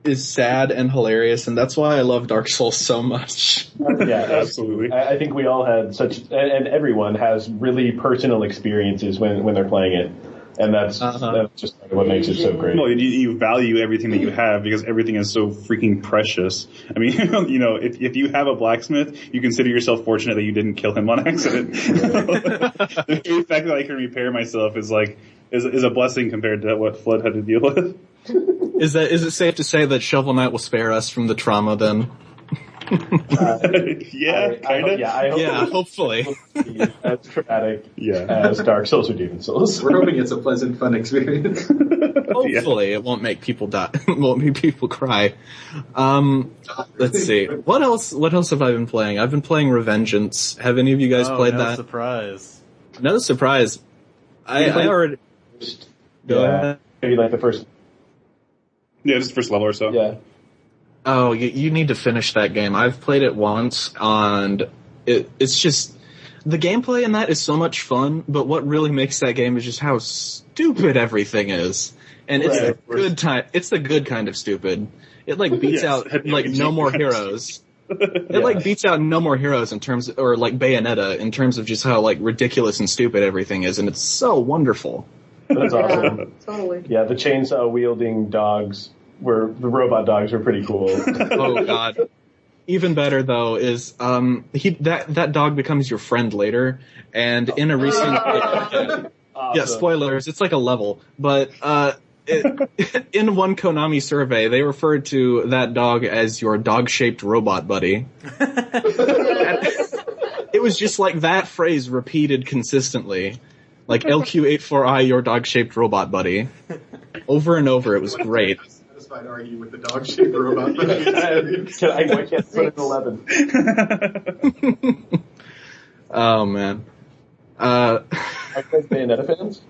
is sad and hilarious, and that's why I love Dark Souls so much. Yeah, absolutely. I think we all had and everyone has really personal experiences when they're playing it. And that's just what makes it so great. Well, you value everything that you have because everything is so freaking precious. I mean, if you have a blacksmith, you consider yourself fortunate that you didn't kill him on accident. The very fact that I can repair myself is a blessing compared to what Flood had to deal with. Is it safe to say that Shovel Knight will spare us from the trauma then? Yeah, kind of. Yeah, hopefully. As traumatic as Dark Souls or Demon Souls. We're hoping it's a pleasant, fun experience. Hopefully, it won't make people die. It won't make people cry. Let's see. What else have I been playing? I've been playing Revengeance. Have any of you guys played that? Surprise. No surprise. I already. Go ahead. Maybe like the first. Yeah, just the first level or so. Yeah. Oh, you need to finish that game. I've played it once, and it's just the gameplay in that is so much fun. But what really makes that game is just how stupid everything is, and it's the good time. It's the good kind of stupid. It like beats out like No More Heroes. It like beats out No More Heroes in terms, or like Bayonetta in terms of just how like ridiculous and stupid everything is, and it's so wonderful. That's awesome. Totally. Yeah, the chainsaw wielding dogs. The robot dogs were pretty cool. Oh god. Even better though is that dog becomes your friend later, and in a recent yeah, spoilers, it's like a level, but in one Konami survey they referred to that dog as your dog-shaped robot buddy. It was just like that phrase repeated consistently. Like LQ84I, your dog-shaped robot buddy. Over and over, it was great. Satisfied argue with the dog-shaped robot buddy. I can't put it 11. Oh, man. Are you guys Bayonetta fans?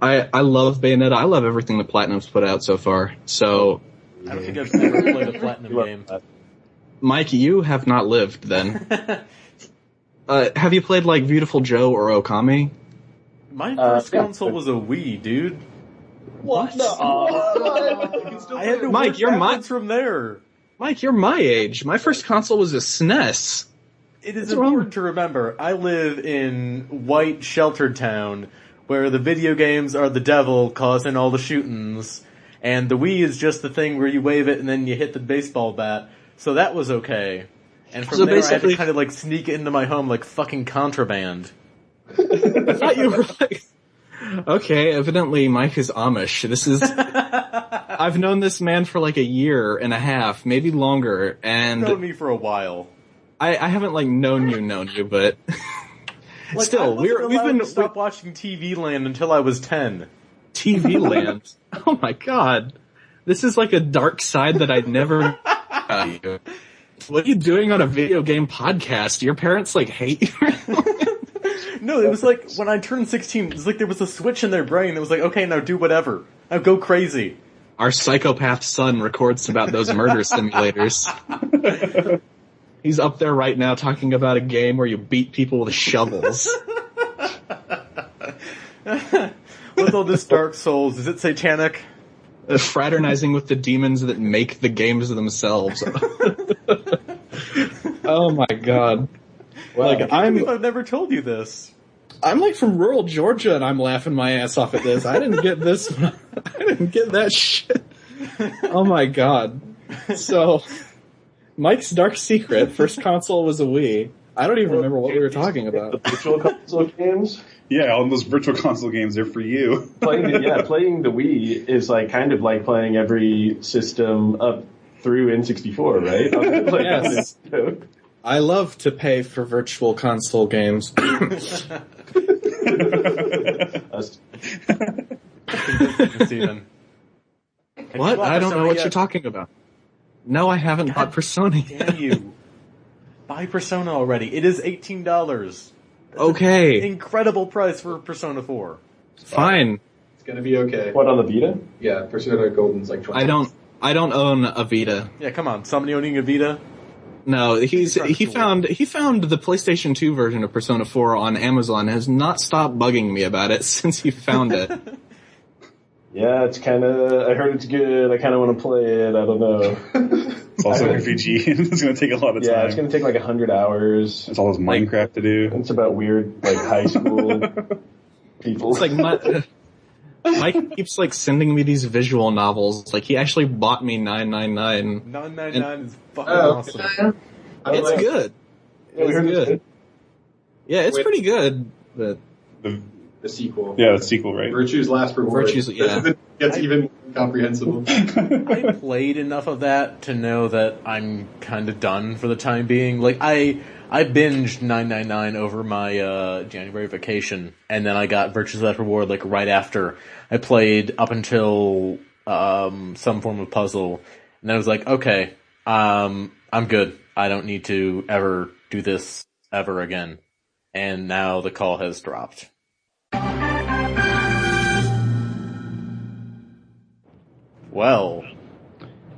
I love Bayonetta. I love everything that Platinum's put out so far. So, I don't think I've ever played a Platinum game. Mike, you have not lived then. Have you played like Beautiful Joe or Okami? My first console was a Wii, dude. What? No. I had to Mike, work you're backwards from there. Mike, you're my age. My first console was a SNES. It is important to remember, I live in white sheltered town where the video games are the devil causing all the shootings, and the Wii is just the thing where you wave it and then you hit the baseball bat. So that was okay. And from there I had to kind of like sneak into my home like fucking contraband. I thought you were like... Okay, evidently Mike is Amish. This is... I've known this man for like a year and a half, maybe longer, and... You've known me for a while. I haven't like known you, but... Like, still, we've been... Stop watching TV Land until I was 10. TV Land? Oh my god. This is like a dark side that I'd never... What are you doing on a video game podcast? Your parents like hate you? No, it was like, when I turned 16, it was like there was a switch in their brain that was like, okay, now do whatever. Now go crazy. Our psychopath son records about those murder simulators. He's up there right now talking about a game where you beat people with shovels. What's all this Dark Souls? Is it satanic? Fraternizing with the demons that make the games themselves. Oh my god. Wow. Like, I've never told you this. I'm like from rural Georgia and I'm laughing my ass off at this. I didn't get this. I didn't get that shit. Oh my god. So, Mike's dark secret, first console was a Wii. I don't even remember what we were talking about. The virtual console games? Yeah, all those virtual console games are for you. Playing the Wii is like kind of like playing every system up through N64, right? Like, yes. I love to pay for virtual console games. Steven. What? I don't know what you're talking about. No, I haven't bought Persona yet. Damn you. Buy Persona already. It is $18. Okay. Incredible price for Persona 4. Fine. It's gonna be okay. What, on the Vita? Yeah, Persona Golden's like 20. I don't own a Vita. Yeah, come on. Somebody owning a Vita? No, he found the PlayStation 2 version of Persona 4 on Amazon and has not stopped bugging me about it since he found it. Yeah, it's I heard it's good. I kind of want to play it. I don't know. It's also RPG. It's going to take a lot of time. Yeah, it's going to take like 100 hours. It's all this Minecraft to do. It's about weird, like, high school people. It's like Mike keeps like sending me these visual novels. Like he actually bought me 999. 999 is fucking awesome. It's good. It's good. Yeah, it's pretty good. But the sequel. Yeah, the sequel, right? Virtue's Last Reward. Yeah. Gets even comprehensible. I played enough of that to know that I'm kind of done for the time being. Like, I binged 999 over my January vacation, and then I got Virtue's Last Reward like right after. I played up until some form of puzzle, and I was like, okay, I'm good. I don't need to ever do this ever again. And now the call has dropped. Well,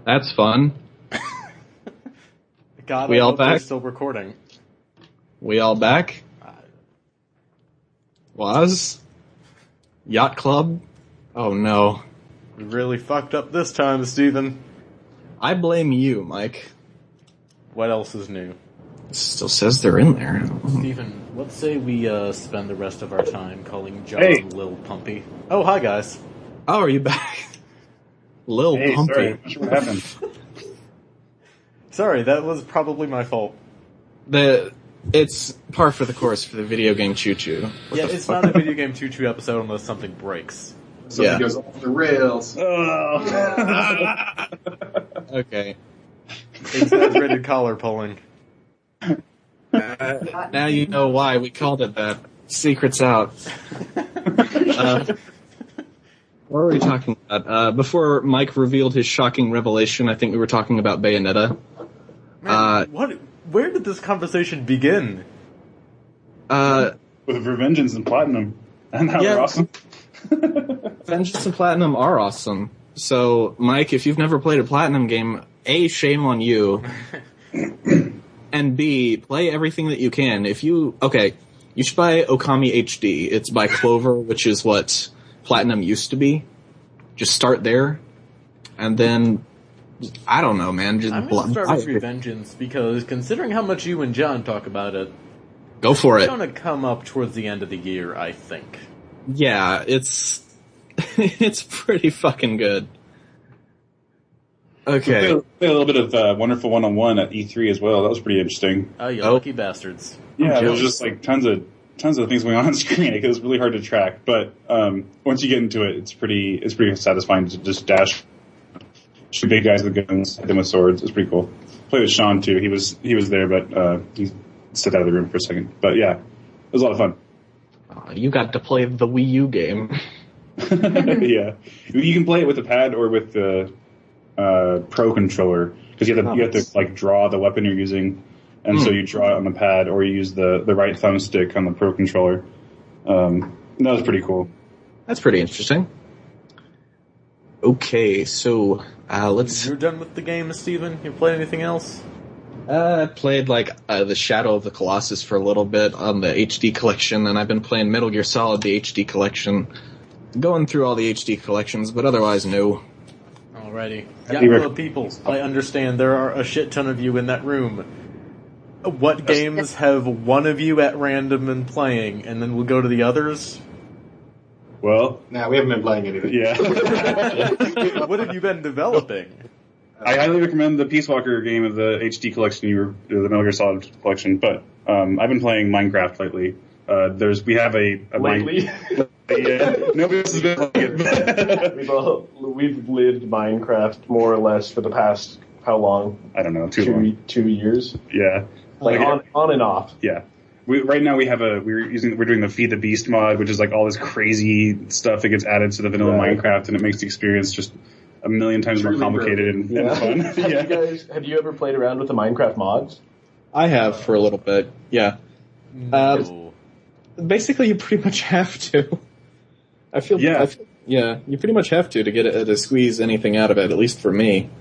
that's fun. God, we I all hope back? we're still recording. We all back? Was? Yacht Club? Oh no. We really fucked up this time, Steven. I blame you, Mike. What else is new? It still says they're in there. Steven, let's say we spend the rest of our time calling John Lil Pumpy. Oh, hi guys. Oh, are you back? Lil Pumpy. Sorry, not sure what happened. Sorry, that was probably my fault. It's par for the course for the video game choo-choo. Yeah, it's not a video game choo-choo episode unless something breaks. Something goes off the rails. Oh. Okay. Exaggerated collar pulling. Now you know why we called it that. Secret's out. What were we talking about? Before Mike revealed his shocking revelation, I think we were talking about Bayonetta. Man, where did this conversation begin? With Revengeance and Platinum. And how they're awesome. Vengeance and Platinum are awesome. So, Mike, if you've never played a Platinum game, A, shame on you. And B, play everything that you can. You should buy Okami HD. It's by Clover, which is what Platinum used to be. Just start there. And then, I don't know, man. I'm going to start with Revengeance, because considering how much you and John talk about it, go for it. It's going to come up towards the end of the year, I think. Yeah, it's pretty fucking good. Okay. We played a little bit of Wonderful 101 at E3 as well. That was pretty interesting. Oh, you lucky bastards. Yeah, there was just like tons of things going on screen. It was really hard to track, but once you get into it, it's pretty satisfying to just dash, shoot big guys with guns, hit them with swords. It's pretty cool. Played with Sean too. He was there, but he stepped out of the room for a second. But yeah, it was a lot of fun. You got to play the Wii U game. Yeah, you can play it with the pad or with the Pro controller, because you have to like draw the weapon you're using, and so you draw it on the pad or you use the right thumbstick on the Pro controller. That was pretty cool. That's pretty interesting. Okay, so let's. You're done with the game, Steven? You played anything else? I played the Shadow of the Colossus for a little bit on the HD collection, and I've been playing Metal Gear Solid, the HD collection. Going through all the HD collections, but otherwise, no. Alrighty. Yacht Club people, I understand there are a shit ton of you in that room. What games have one of you at random been playing, and then we'll go to the others? Well... Nah, we haven't been playing anything. Yeah. What have you been developing? I highly recommend the Peace Walker game of the HD collection, the Metal Gear Solid collection, but I've been playing Minecraft lately. We have a lately? Yeah, nobody else has been playing it. We've lived Minecraft more or less for the past, how long? I don't know, too long. 2 years? Yeah. Like on and off. Yeah. Right now we're doing the Feed the Beast mod, which is like all this crazy stuff that gets added to the vanilla Minecraft, and it makes the experience just a million times more complicated and fun. Have you ever played around with the Minecraft mods? I have for a little bit, yeah. No. Basically, you pretty much have to. I feel you pretty much have to get it to squeeze anything out of it, at least for me.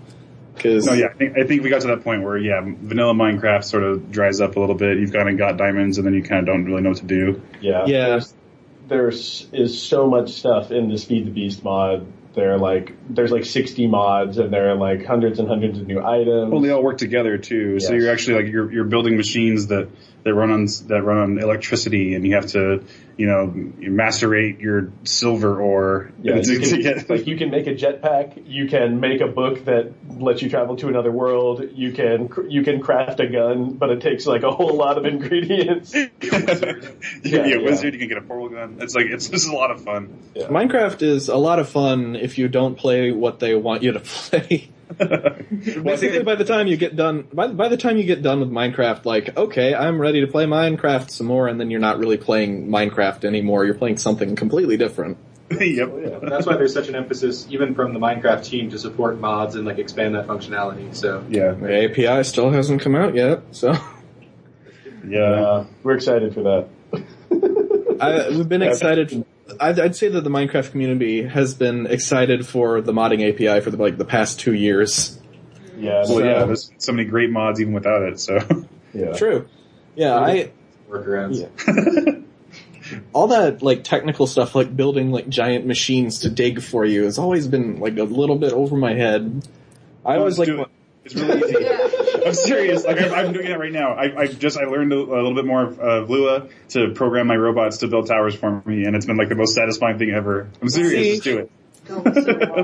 I think we got to that point where vanilla Minecraft sort of dries up a little bit. You've kind of got diamonds, and then you kind of don't really know what to do. Yeah. There is so much stuff in this Feed the Beast mod. There's like 60 mods, and there are like hundreds and hundreds of new items. Well, they all work together too. Yes. So you're actually you're building machines that run on electricity, and you have to you macerate your silver ore. Yeah, you can make a jetpack. You can make a book that lets you travel to another world. You can craft a gun, but it takes like a whole lot of ingredients. Wizard. You can get a portal gun. This is a lot of fun. Yeah. Minecraft is a lot of fun if you don't play what they want you to play. Basically, by the time you get done with Minecraft, okay, I'm ready to play Minecraft some more, and then you're not really playing Minecraft anymore. You're playing something completely different. Yep. Yeah. That's why there's such an emphasis, even from the Minecraft team, to support mods and expand that functionality. So the API still hasn't come out yet. So we're excited for that. We've been excited. I'd say that the Minecraft community has been excited for the modding API for the past 2 years. Yeah. There's so many great mods even without it. So true. Yeah, workarounds. Yeah. All that technical stuff, building giant machines to dig for you, has always been a little bit over my head. I always It's really easy. I'm serious. I'm doing it right now. I learned a little bit more of Lua to program my robots to build towers for me, and it's been the most satisfying thing ever. I'm serious. Just do it.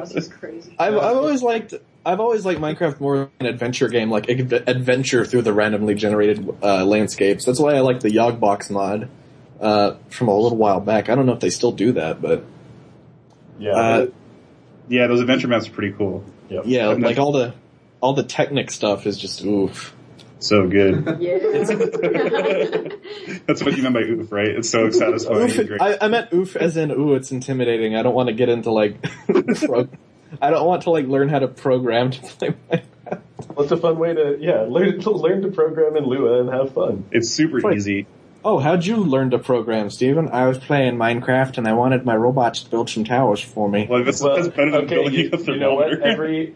This is crazy. I've always liked Minecraft more than an adventure game, adventure through the randomly generated landscapes. That's why I like the Yogbox mod from a little while back. I don't know if they still do that, but those adventure maps are pretty cool. Yep. Yeah, all the Technic stuff is just oof. So good. Yeah. That's what you meant by oof, right? It's so satisfying. Oof, I meant oof as in, ooh, it's intimidating. I don't want to get into, like, I don't want to, like, learn how to program to play Minecraft. Well, it's a fun way to, learn to program in Lua and have fun. It's super easy. Oh, how'd you learn to program, Steven? I was playing Minecraft and I wanted my robots to build some towers for me. Well, that's better than building a thermometer. You know what?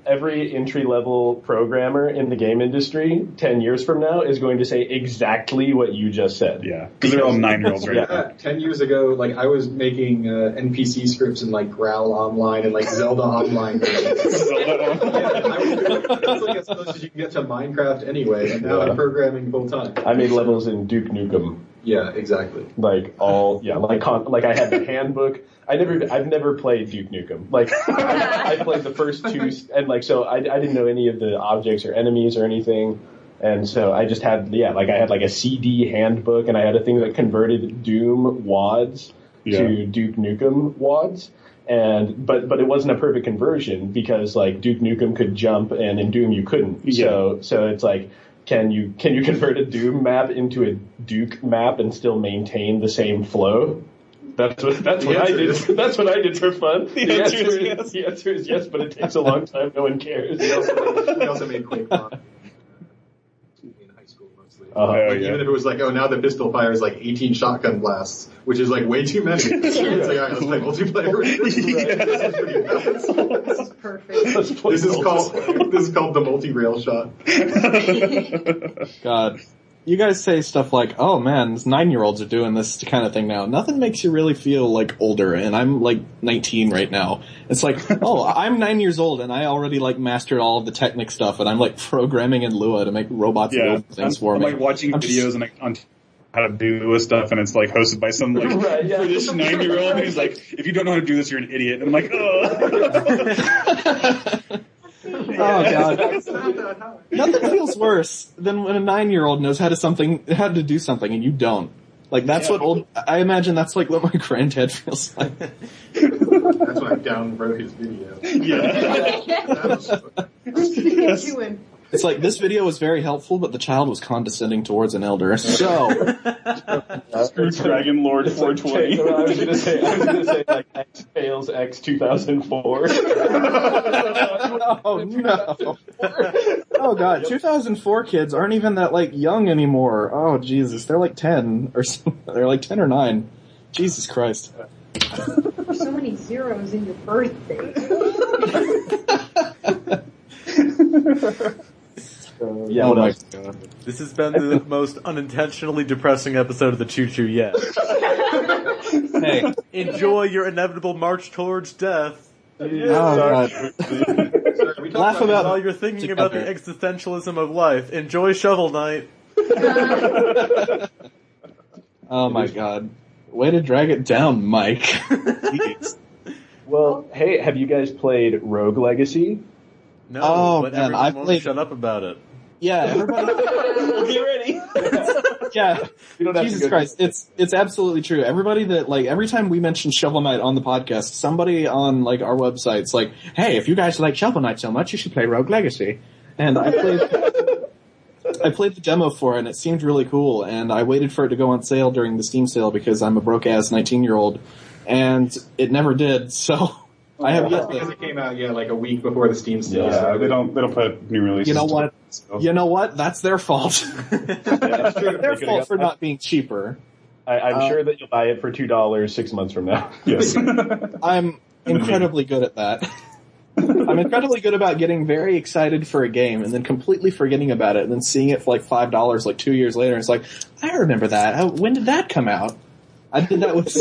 Every entry-level programmer in the game industry 10 years from now is going to say exactly what you just said. Yeah, because they're all 9-year-olds right now. 10 years ago, like, I was making NPC scripts in, like, Growl Online and, like, Zelda Online. Zelda Online. That's, like, as close as you can get to Minecraft anyway, and now I'm programming full-time. I made levels in Duke Nukem. Yeah, exactly. Like I had the handbook. I've never played Duke Nukem. Like, I played the first two, and like, so I didn't know any of the objects or enemies or anything. And so I just had, I had like a CD handbook, and I had a thing that converted Doom wads to Duke Nukem wads. But it wasn't a perfect conversion because like Duke Nukem could jump and in Doom you couldn't. Yeah. So it's like, can you convert a Doom map into a Duke map and still maintain the same flow? That's what I did. That's what I did for fun. The answer is yes, but it takes a long time. No one cares. We also made Quake Mod. In high school mostly. Even if it was like, now the pistol fires like 18 shotgun blasts, which is like way too many. It's like, all right, let's play multiplayer. This is perfect. This is called the multi-rail shot. God. You guys say stuff like, oh man, 9-year-olds are doing this kind of thing now. Nothing makes you really feel like older, and I'm like 19 right now. It's like, oh, I'm 9 years old and I already like mastered all of the Technic stuff, and I'm like programming in Lua to make robots build things for me. I'm like watching videos on how to do Lua stuff, and it's like hosted by some like British 9-year-old, and he's like, if you don't know how to do this, you're an idiot. And I'm like, oh. Oh god. Nothing feels worse than when a 9-year-old knows how to do something and you don't. Like that's I imagine that's like what my granddad feels like. That's when I downwrote his video. Yeah. It's like, this video was very helpful, but the child was condescending towards an elder. So, Dragon Lord 420. I was gonna say like X fails X 2004. Oh no! Oh god, 2004 kids aren't even that like young anymore. Oh Jesus, they're like 10 or something. They're like 10 or 9. Jesus Christ! There's so many zeros in your birthday. Oh my god. This has been the most unintentionally depressing episode of the Choo Choo yet. Hey, enjoy your inevitable march towards death. Oh god. Laugh about while you're thinking about the existentialism of life. Enjoy Shovel Knight. Oh my god. Way to drag it down, Mike. Well, hey, have you guys played Rogue Legacy? No, but everyone won't shut up about it. Yeah, everybody. Get ready. Yeah, Jesus Christ, it's absolutely true. Everybody that like every time we mention Shovel Knight on the podcast, somebody on like our website's like, "Hey, if you guys like Shovel Knight so much, you should play Rogue Legacy." And I played the demo for it, and it seemed really cool. And I waited for it to go on sale during the Steam sale because I'm a broke ass 19-year-old, and it never did. So. I have yet because it came out like a week before the Steam sale. Yeah, they don't put new releases. You know what? You know what? That's their fault. Their fault for not being cheaper. I'm sure that you'll buy it for $2 6 months from now. Yes. I'm incredibly good at that. I'm incredibly good about getting very excited for a game and then completely forgetting about it and then seeing it for like $5 like 2 years later. And it's like, I remember that. When did that come out? I did that with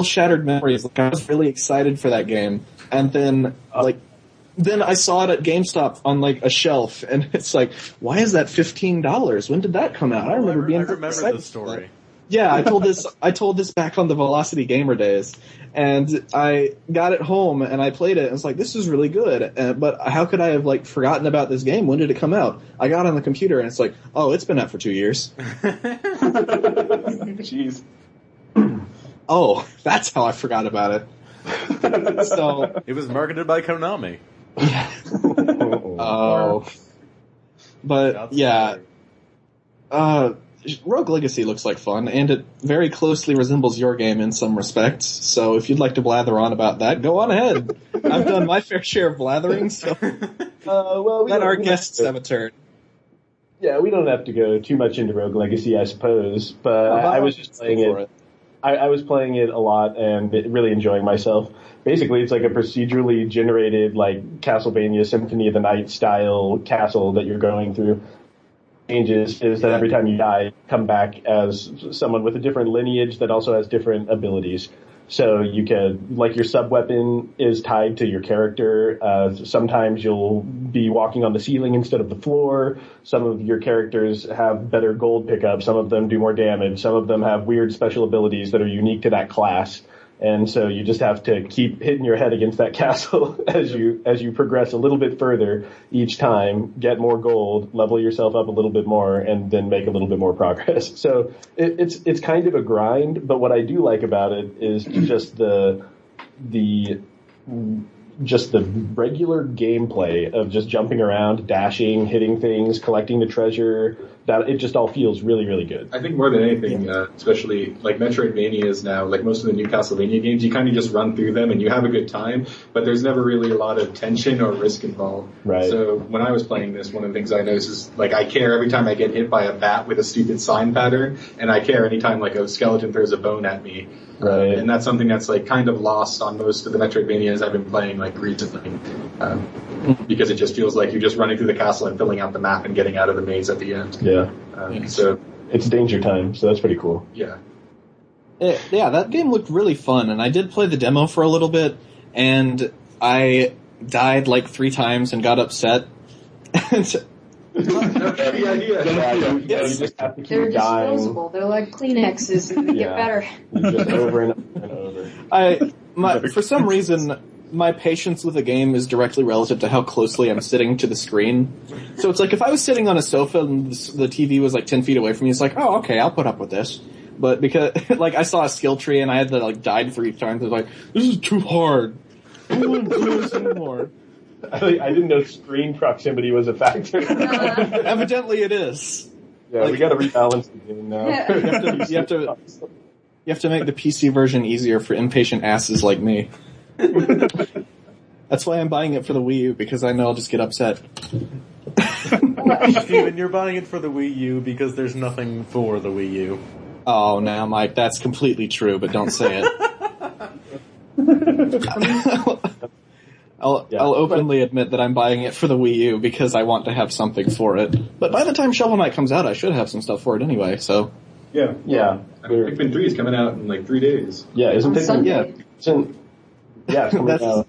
shattered memories. Like I was really excited for that game, and then then I saw it at GameStop on like a shelf, and it's like, why is that $15? When did that come out? I remember the story. Yeah, I told this back on the Velocity Gamer days, and I got it home and I played it. And it's like, this is really good, but how could I have like forgotten about this game? When did it come out? I got it on the computer, and it's like, oh, it's been out for 2 years. Jeez. Oh, that's how I forgot about it. So it was marketed by Konami. Yeah. Oh. But yeah, Rogue Legacy looks like fun, and it very closely resembles your game in some respects. So if you'd like to blather on about that, go on ahead. I've done my fair share of blathering, so let our guests have a turn. Yeah, we don't have to go too much into Rogue Legacy, I suppose, but I was just playing it. I was playing it a lot and really enjoying myself. Basically, it's like a procedurally generated, like, Castlevania Symphony of the Night style castle that you're going through. Changes is that every time you die, you come back as someone with a different lineage that also has different abilities. So you could, like, your sub-weapon is tied to your character. Sometimes you'll be walking on the ceiling instead of the floor. Some of your characters have better gold pickup. Some of them do more damage. Some of them have weird special abilities that are unique to that class. And so you just have to keep hitting your head against that castle as you progress a little bit further each time, get more gold, level yourself up a little bit more, and then make a little bit more progress. So it's kind of a grind, but what I do like about it is just the regular gameplay of just jumping around, dashing, hitting things, collecting the treasure. That it just all feels really, really good. I think more than anything, especially like Metroidvanias now, like most of the new Castlevania games, you kind of just run through them and you have a good time, but there's never really a lot of tension or risk involved. Right. So when I was playing this, one of the things I noticed is like I care every time I get hit by a bat with a stupid sign pattern, and I care anytime like a skeleton throws a bone at me. Right. And that's something that's like kind of lost on most of the Metroidvanias I've been playing like recently. Because it just feels like you're just running through the castle and filling out the map and getting out of the maze at the end. Yeah. So it's Danger Time, so that's pretty cool. Yeah. Yeah, that game looked really fun, and I did play the demo for a little bit, and I died like 3 times and got upset. You just have to keep They're dying. disposable. They're like Kleenexes, and they get better. Just over and over. For some reason, my patience with a game is directly relative to how closely I'm sitting to the screen. So it's like if I was sitting on a sofa and the TV was like 10 feet away from me, it's like, oh, okay, I'll put up with this. But because, like, I saw a skill tree and I had to, like, died 3 times, I was like, this is too hard. I don't want to do this anymore. I didn't know screen proximity was a factor. Evidently it is. Yeah, we gotta rebalance the game now. You have to make the PC version easier for impatient asses like me. That's why I'm buying it for the Wii U, because I know I'll just get upset. Steven, you're buying it for the Wii U because there's nothing for the Wii U. Oh, now, Mike, that's completely true, but don't say it. I'll openly admit that I'm buying it for the Wii U because I want to have something for it. But by the time Shovel Knight comes out, I should have some stuff for it anyway, so... Yeah. I mean, Pikmin 3 is coming out in like 3 days. Yeah, isn't Pikmin... Yeah. It's coming out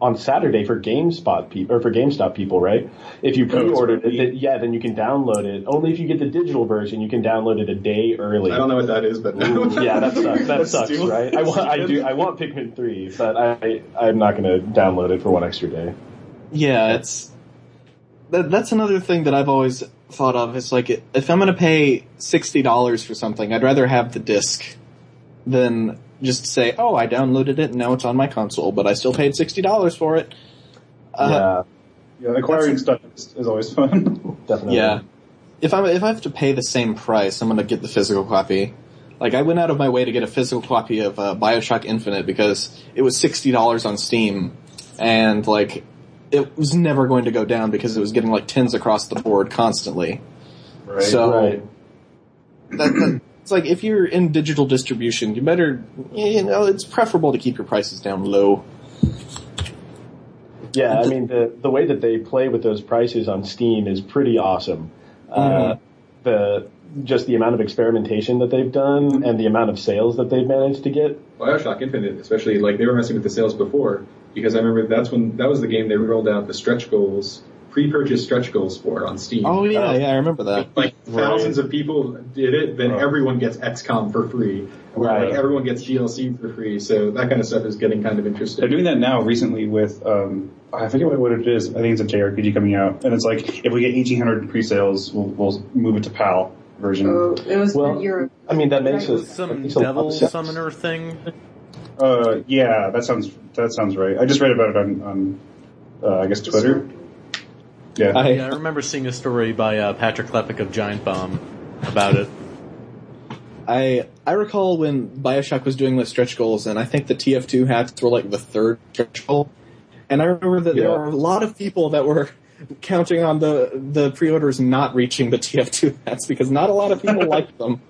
on Saturday for GameSpot people, or for GameStop people, right? If you pre-ordered it, then you can download it. Only if you get the digital version, you can download it a day early. I don't know what that is, but yeah, that sucks. That sucks, right? I want Pikmin 3, but I'm not going to download it for 1 extra day. Yeah, that's another thing that I've always thought of. It's like, if I'm going to pay $60 for something, I'd rather have the disc than just say, oh, I downloaded it and now it's on my console, but I still paid $60 for it. Yeah, acquiring stuff is always fun. Definitely. Yeah. If I have to pay the same price, I'm going to get the physical copy. Like, I went out of my way to get a physical copy of BioShock Infinite because it was $60 on Steam, and, like, it was never going to go down because it was getting, like, 10s across the board constantly. Right. So, it's like, if you're in digital distribution, you better, it's preferable to keep your prices down low. Yeah, I mean, the way that they play with those prices on Steam is pretty awesome. Just the amount of experimentation that they've done and the amount of sales that they've managed to get. BioShock Infinite, especially, like, they were messing with the sales before, because I remember that was the game they rolled out the stretch goals, pre-purchase stretch goals for on Steam. Oh, yeah, I remember that. Like, thousands of people did it, then everyone gets XCOM for free. Right. Like, everyone gets DLC for free, so that kind of stuff is getting kind of interesting. They're doing that now recently with, I forget what it is, I think it's a JRPG coming out, and it's like, if we get 1,800 pre-sales, we'll move it to PAL version. Oh, it was for Europe. I mean, that makes it... Some devil summoner thing? Yeah, that sounds right. I just read about it on I guess Twitter. Yeah. I remember seeing a story by Patrick Klepek of Giant Bomb about it. I recall when Bioshock was doing the stretch goals, and I think the TF2 hats were like the third stretch goal. And I remember that there were a lot of people that were counting on the pre-orders not reaching the TF2 hats because not a lot of people liked them.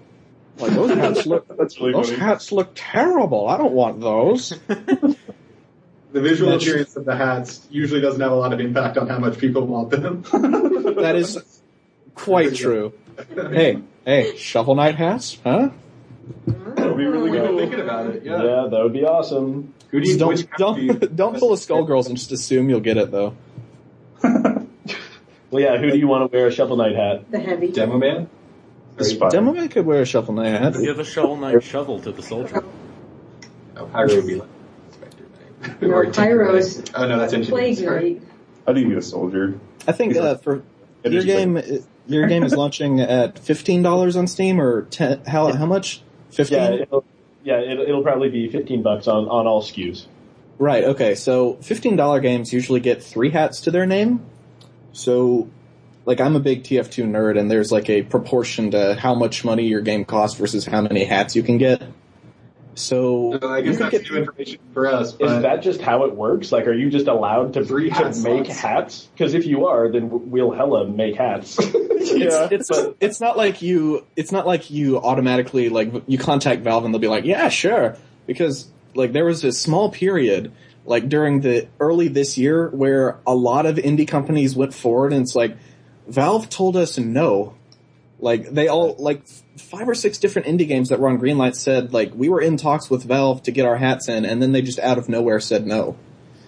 Like, those hats look terrible. I don't want those. The visual appearance of the hats usually doesn't have a lot of impact on how much people want them. That is quite true. Hey, Shovel Knight hats, huh? That would be really good. Thinking about it, yeah. Yeah, that would be awesome. Who do you, don't pull a Skullgirls and just assume you'll get it, though. Well, yeah, who do you want to wear a Shovel Knight hat? The heavy. Demo Man? Demo Man could wear a Shovel Knight hat. Give a Shovel Knight shovel to the soldier. Oh, Pyro would be like Spectre Knight. No, Pyro's Oh, no, that's Plague Engineer. Knight. I think he's a soldier. I think for your game is launching at $15 on Steam, or 10, how much? 15? It'll probably be $15 on all SKUs. Right. Okay. So $15 games usually get 3 hats to their name. So, like, I'm a big TF2 nerd, and there's like a proportion to how much money your game costs versus how many hats you can get. So I guess that's new information for us. But is that just how it works? Like, are you just allowed to make hats? Because if you are, then we'll hella make hats. It's not like you automatically, like, you contact Valve and they'll be like, yeah, sure. Because, like, there was a small period, like, during the early this year where a lot of indie companies went forward, and it's like, Valve told us no. Like, they all, like, 5 or 6 different indie games that were on Greenlight said, like, we were in talks with Valve to get our hats in, and then they just out of nowhere said no.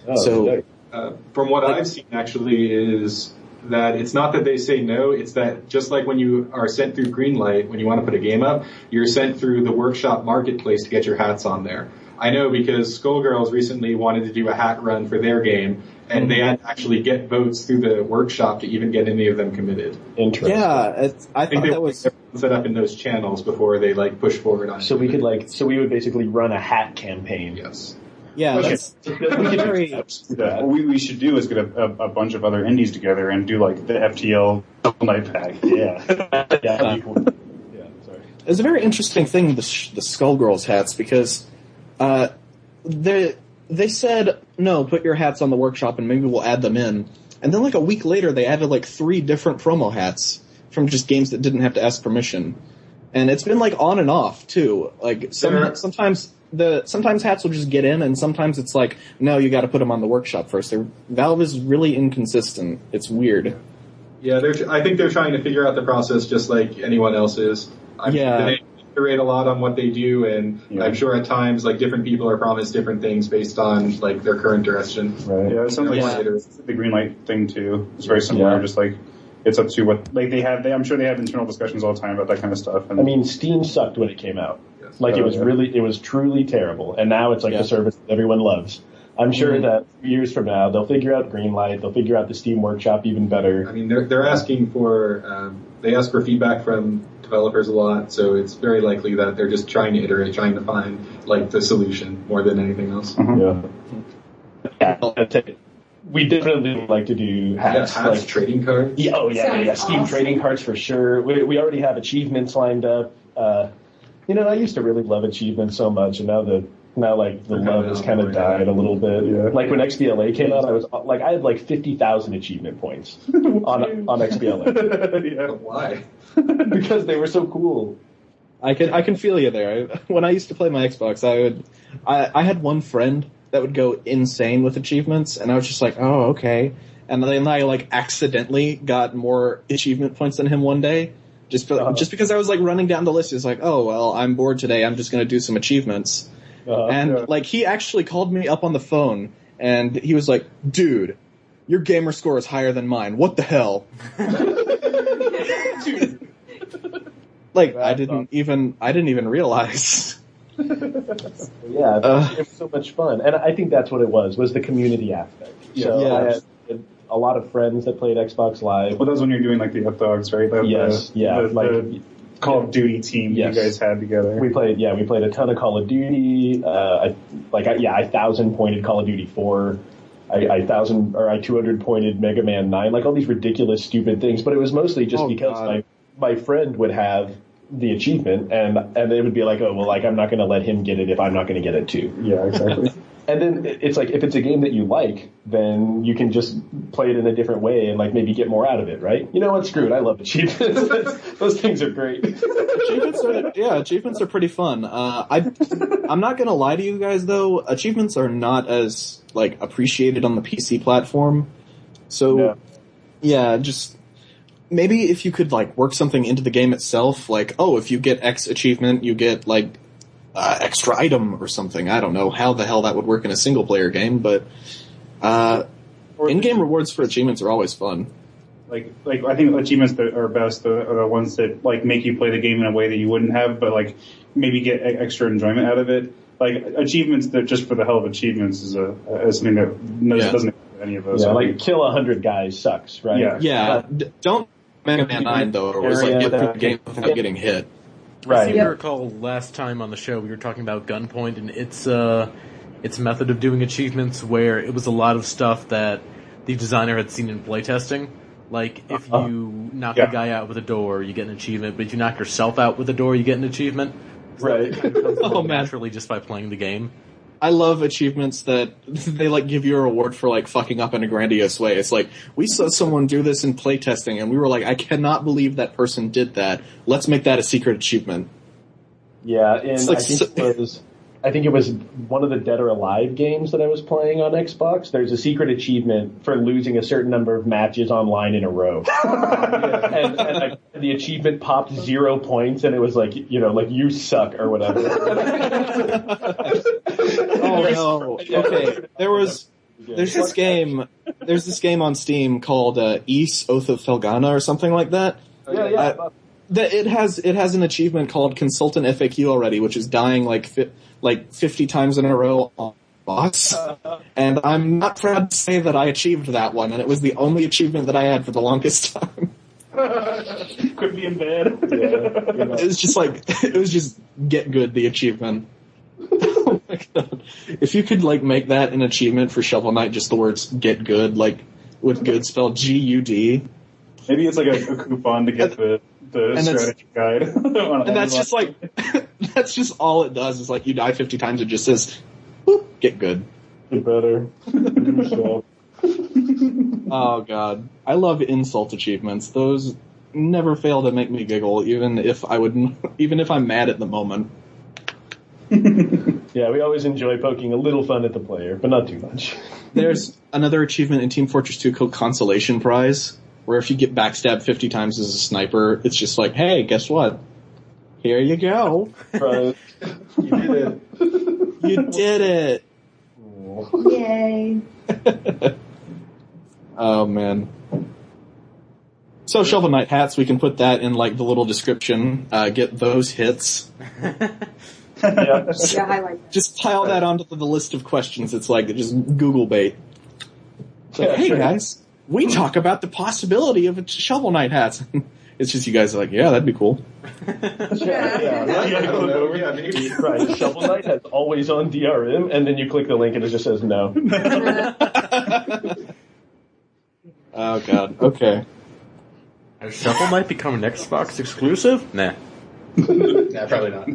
From what I've seen, actually, is that it's not that they say no, it's that just like when you are sent through Greenlight, when you want to put a game up, you're sent through the Workshop Marketplace to get your hats on there. I know because Skullgirls recently wanted to do a hat run for their game, and they had to actually get votes through the workshop to even get any of them committed. Interesting. Yeah, I think that was set up in those channels before they like push forward on it. So we would basically run a hat campaign. Yes. Yeah, What we should do is get a bunch of other indies together and do like the FTL night pack. Yeah. That'd be cool. Yeah, sorry. It's a very interesting thing, the Skullgirls hats, because they said, no, put your hats on the workshop and maybe we'll add them in. And then like a week later, they added like 3 different promo hats from just games that didn't have to ask permission. And it's been like on and off too. Like sometimes hats will just get in, and sometimes it's like, no, you got to put them on the workshop first. Valve is really inconsistent. It's weird. Yeah, I think they're trying to figure out the process just like anyone else is. They iterate a lot on what they do, and I'm sure at times like different people are promised different things based on like their current direction. Right. Yeah, it sounds like the Greenlight thing too. It's very similar. Just like it's up to what like they have. I'm sure they have internal discussions all the time about that kind of stuff. And I mean, Steam sucked when it came out. Like it was truly terrible, and now it's like the service that everyone loves. I'm sure that years from now they'll figure out Greenlight, they'll figure out the Steam Workshop even better. I mean, they're asking for they ask for feedback from developers a lot, so it's very likely that they're just trying to iterate, trying to find like the solution more than anything else. We definitely would like to do hats, like trading cards. Yeah, Steam awesome. Trading cards for sure. We already have achievements lined up. I used to really love achievements so much, and now like the love has kind of died a little bit. Yeah. Like when XBLA came out, I had like 50,000 achievement points on XBLA. Why? Because they were so cool. I can feel you there. When I used to play my Xbox, I had one friend that would go insane with achievements, and I was just like, oh, okay. And then I like accidentally got more achievement points than him one day. Just because I was like running down the list, it's like, oh well, I'm bored today. I'm just going to do some achievements, like he actually called me up on the phone and he was like, "Dude, your gamer score is higher than mine. What the hell?" Like I didn't even realize. Yeah, it was so much fun, and I think that's what it was the community aspect. I had a lot of friends that played Xbox Live. Well, that was when you were doing like the F-Dogs, right? The Call of Duty team you guys had together. We played a ton of Call of Duty. 1,000 pointed Call of Duty 4. I 200 pointed Mega Man 9, like all these ridiculous, stupid things. But it was mostly just because my friend would have the achievement, and it would be like, oh, well, like, I'm not going to let him get it if I'm not going to get it too. Yeah, exactly. And then it's like, if it's a game that you like, then you can just play it in a different way and like maybe get more out of it, right? You know what? Screw it. I love achievements. Those things are great. Achievements are pretty fun. I'm not gonna lie to you guys though. Achievements are not as like appreciated on the PC platform. So just maybe if you could like work something into the game itself, like, oh, if you get X achievement, you get like extra item or something. I don't know how the hell that would work in a single player game, but in-game rewards for achievements are always fun. Like I think achievements that are best are the ones that like make you play the game in a way that you wouldn't have, but like maybe get extra enjoyment out of it. Like achievements that just for the hell of achievements is something that doesn't have any of those. Yeah, like kill 100 guys sucks, right? Yeah. Don't Mega Man 9 though, or like get through the game without getting hit. Right. I seem to recall last time on the show we were talking about Gunpoint and its method of doing achievements, where it was a lot of stuff that the designer had seen in playtesting. Like, if you knock a guy out with a door, you get an achievement, but if you knock yourself out with a door, you get an achievement. Right. Naturally, just by playing the game. I love achievements that they like give you a reward for like fucking up in a grandiose way. It's like, we saw someone do this in playtesting and we were like, I cannot believe that person did that. Let's make that a secret achievement. Yeah, and like, I think it was one of the Dead or Alive games that I was playing on Xbox. There's a secret achievement for losing a certain number of matches online in a row. and the achievement popped 0 points, and it was like, you know, like, you suck or whatever. Oh no. Okay. There's this game on Steam called Ys Oath of Felghana or something like that. It has an achievement called Consultant FAQ already, which is dying like 50 times in a row on boss. And I'm not proud to say that I achieved that one, and it was the only achievement that I had for the longest time. Could be in bed. It was just get good, the achievement. Oh my god. If you could like make that an achievement for Shovel Knight, just the words get good, like with good spelled GUD. Maybe it's like a coupon to get the strategy guide. And that's just like, that's just all it does is like you die 50 times, it just says, whoop, get good. Get better. Oh god. I love insult achievements. Those never fail to make me giggle, even if I'm mad at the moment. Yeah, we always enjoy poking a little fun at the player, but not too much. There's another achievement in Team Fortress 2 called Consolation Prize, where if you get backstabbed 50 times as a sniper, it's just like, hey, guess what? Here you go. Right. You did it. You did it. Yay. Oh, man. So, Shovel Knight hats, we can put that in, like, the little description. Get those hits. Yeah, I like that. Just pile that onto the list of questions. It's like, just Google bait. It's like, hey, guys, we talk about the possibility of Shovel Knight hats. It's just you guys are like, yeah, that'd be cool. Yeah, maybe. Right. Shovel Knight has always on DRM, and then you click the link and it just says no. Oh, God. Okay. Has Shovel Knight become an Xbox exclusive? Nah. Nah, probably not.